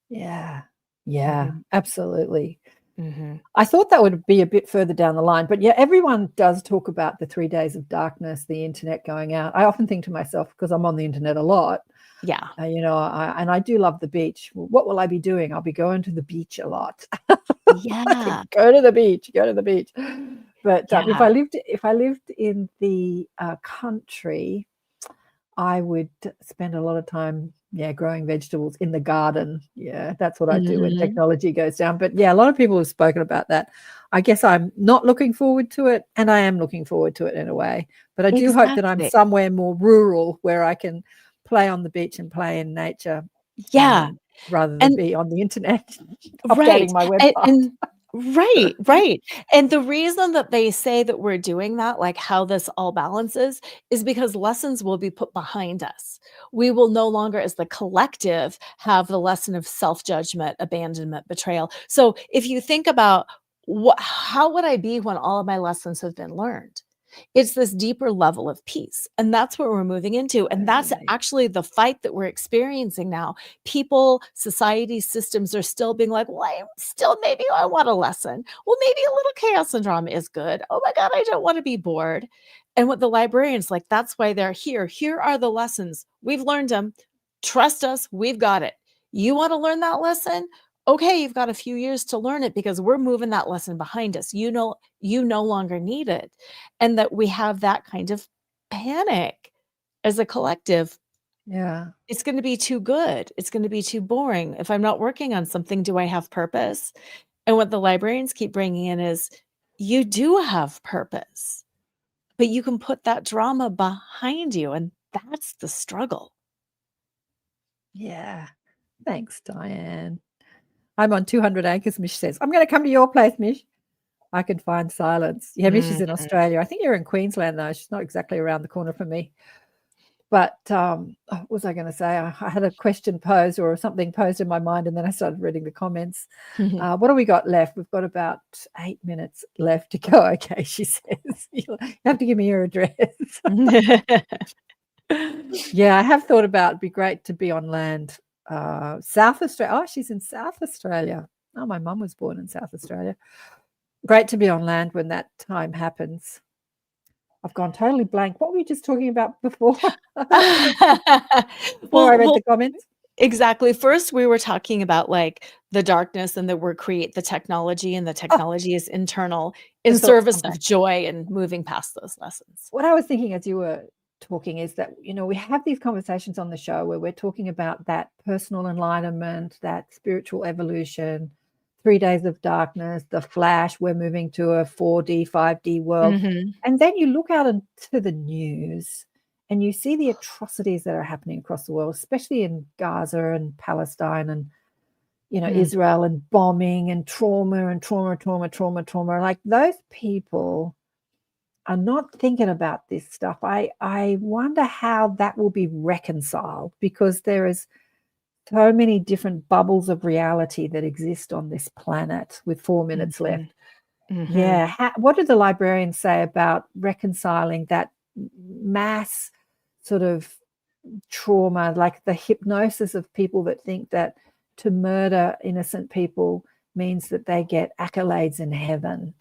Yeah. Yeah, Mhm, absolutely. mhm. I thought that would be a bit further down the line, but yeah, everyone does talk about the 3 days of darkness, the internet going out. I often think to myself, because I'm on the internet a lot, Yeah. I do love the beach. What will I be doing? I'll be going to the beach a lot. Yeah, Go to the beach, go to the beach. But yeah. if I lived in the country, I would spend a lot of time, yeah, growing vegetables in the garden. Yeah, that's what I do when Mhm. technology goes down. But yeah, a lot of people have spoken about that. I guess I'm not looking forward to it, and I am looking forward to it in a way. But I do hope that I'm Exactly. somewhere more rural where I can play on the beach and play in nature, Yeah, rather than and be on the internet updating right, my and website. Right, right. And the reason that they say that we're doing that, like how this all balances, is because lessons will be put behind us. We will no longer, as the collective, have the lesson of self-judgment, abandonment, betrayal. So if you think about how would I be when all of my lessons have been learned? It's this deeper level of peace. And that's what we're moving into. And that's Totally. actually the fight that we're experiencing now. People, society, systems are still being like, well, maybe I want a lesson. Well, maybe a little chaos and drama is good. Oh my God, I don't want to be bored. And what the librarians like, that's why they're here. Here are the lessons. We've learned them. Trust us, we've got it. You want to learn that lesson? Okay, you've got a few years to learn it because we're moving that lesson behind us. You no longer need it. And that we have that kind of panic as a collective. Yeah. It's going to be too good. It's going to be too boring. If I'm not working on something, do I have purpose? And what the librarians keep bringing in is you do have purpose, but you can put that drama behind you. And that's the struggle. Yeah. Thanks, Diane. I'm on 200 acres, Mish says. I'm going to come to your place, Mish. I can find silence. Yeah, Mish is in Australia. I think you're in Queensland, though. She's not exactly around the corner from me. But what was I going to say? I had a question posed or something posed in my mind, and then I started reading the comments. What do we got left? We've got about 8 minutes left to go. Okay, she says. You have to give me your address. Yeah, I have thought about it'd be great to be on land. South Australia. Oh, she's in South Australia. Oh, my mum was born in South Australia. Great to be on land when that time happens. I've gone totally blank. What were you just talking about before? Before I read the comments? Exactly. First, we were talking about like the darkness and that we're create the technology, and the technology is internal in service of joy and moving past those lessons. What I was thinking as you were talking is that, we have these conversations on the show where we're talking about that personal enlightenment, that spiritual evolution, 3 days of darkness, the flash, we're moving to a 4D, 5D world. And then you look out into the news and you see the atrocities that are happening across the world, especially in Gaza and Palestine and, Israel, and bombing and trauma. Like, those people are not thinking about this stuff. I wonder how that will be reconciled, because there is so many different bubbles of reality that exist on this planet with 4 minutes left. Yeah. What do the librarians say about reconciling that mass sort of trauma, like the hypnosis of people that think that to murder innocent people means that they get accolades in heaven?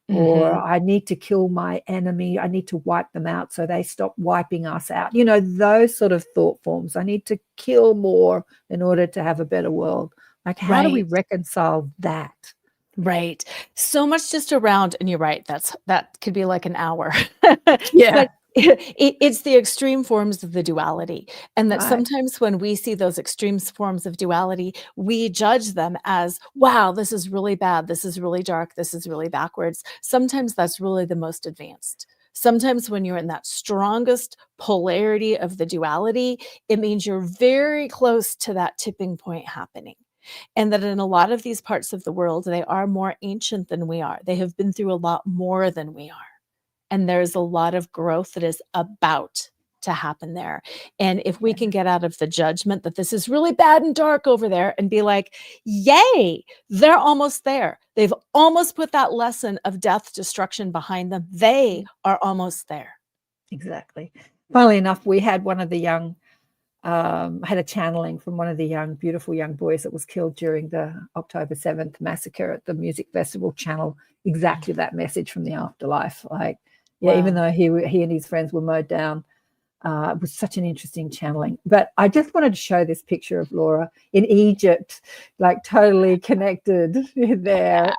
Or I need to kill my enemy, I need to wipe them out so they stop wiping us out. Those sort of thought forms. I need to kill more in order to have a better world. Like, how do we reconcile that? Right. So much just around, and you're right, that could be like an hour. Yeah. But it's the extreme forms of the duality. And that sometimes when we see those extreme forms of duality, we judge them as, wow, this is really bad, this is really dark, this is really backwards. Sometimes that's really the most advanced. Sometimes when you're in that strongest polarity of the duality, it means you're very close to that tipping point happening. And that in a lot of these parts of the world, they are more ancient than we are. They have been through a lot more than we are. And there's a lot of growth that is about to happen there. And if we can get out of the judgment that this is really bad and dark over there, and be like, yay, they're almost there. They've almost put that lesson of death, destruction behind them. They are almost there. Exactly. Funnily enough, we had one of the young, had a channeling from one of the beautiful young boys that was killed during the October 7th massacre at the music festival, channel exactly that message from the afterlife. Like, yeah, even though he and his friends were mowed down, it was such an interesting channeling. But I just wanted to show this picture of Lora in Egypt, like totally connected there.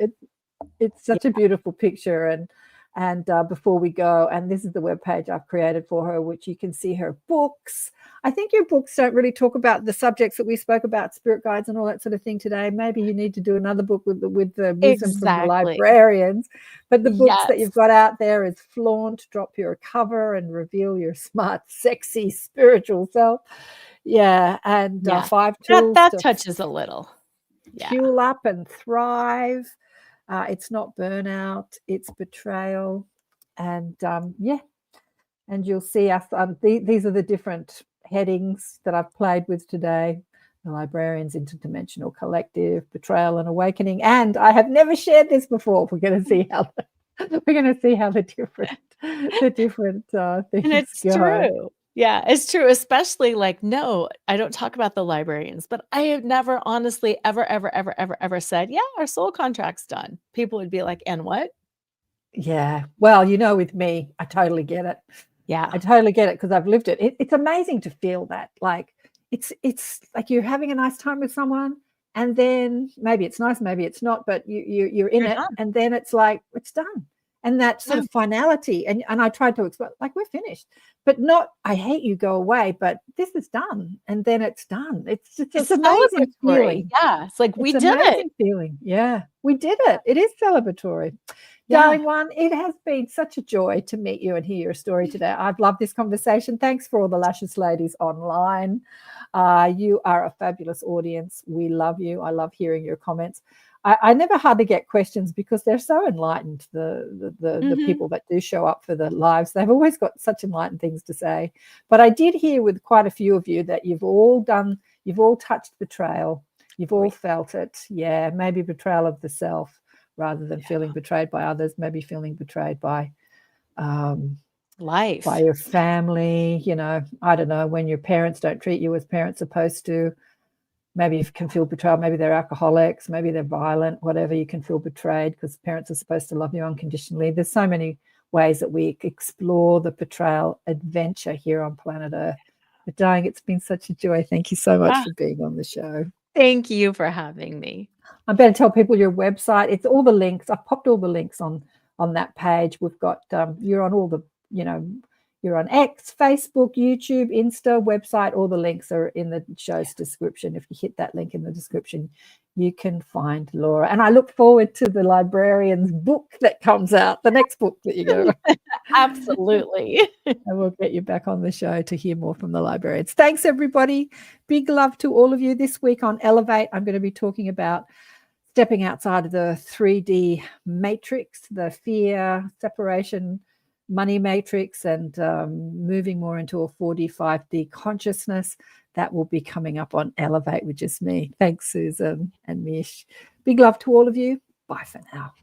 It's such a beautiful picture. And before we go, and this is the webpage I've created for her, which you can see her books. I think your books don't really talk about the subjects that we spoke about, spirit guides and all that sort of thing today. Maybe you need to do another book with the wisdom from the librarians. But the books that you've got out there is Flaunt, Drop Your Cover, and Reveal Your Smart, Sexy, Spiritual Self. Yeah, and 5 tools. That touches a little. Fuel up and thrive. It's not burnout, it's betrayal. And and you'll see us. These are the different headings that I've played with today: the Librarians, Interdimensional Collective, Betrayal and Awakening. And I have never shared this before. We're going to see how the different things And it's go. true. Yeah, it's true. Especially like, no, I don't talk about the librarians, but I have never honestly ever said, yeah, our soul contract's done. People would be like, and what? Yeah. Well, with me, I totally get it. Yeah. I totally get it because I've lived it. It's amazing to feel that. Like it's like you're having a nice time with someone, and then maybe it's nice, maybe it's not, but you're in it, done. and then it's like it's done. And that sort of finality, and I tried to explain, like, we're finished, but not I hate you, go away, but this is done, and then it's done. It's amazing celebratory. feeling. Yeah, it's like we It's did amazing it. feeling. Yeah, we did it. It is celebratory. Yeah. Darling one, it has been such a joy to meet you and hear your story today. I've loved this conversation. Thanks for all the Luscious ladies online. You are a fabulous audience. We love you. I love hearing your comments. I never hardly get questions because they're so enlightened, the people that do show up for the lives. They've always got such enlightened things to say. But I did hear with quite a few of you that you've all touched betrayal. You've all felt it. Yeah, maybe betrayal of the self rather than feeling betrayed by others, maybe feeling betrayed by life, by your family. I don't know, when your parents don't treat you as parents supposed to. Maybe you can feel betrayed. Maybe they're alcoholics. Maybe they're violent. Whatever, you can feel betrayed because parents are supposed to love you unconditionally. There's so many ways that we explore the betrayal adventure here on planet Earth. But darling, it's been such a joy. Thank you so much for being on the show. Thank you for having me. I better tell people your website. It's all the links. I've popped all the links on that page. We've got you're on all the, you're on X, Facebook, YouTube, Insta, website. All the links are in the show's description. If you hit that link in the description, you can find Lora. And I look forward to the Librarians book that comes out, the next book that you go. Absolutely. And we'll get you back on the show to hear more from the Librarians. Thanks, everybody. Big love to all of you. This week on Elevate, I'm going to be talking about stepping outside of the 3D matrix, the fear, separation, money matrix, and moving more into a 4D, 5D consciousness. That will be coming up on Elevate, which is me. Thanks, Susan and Mish. Big love to all of you. Bye for now.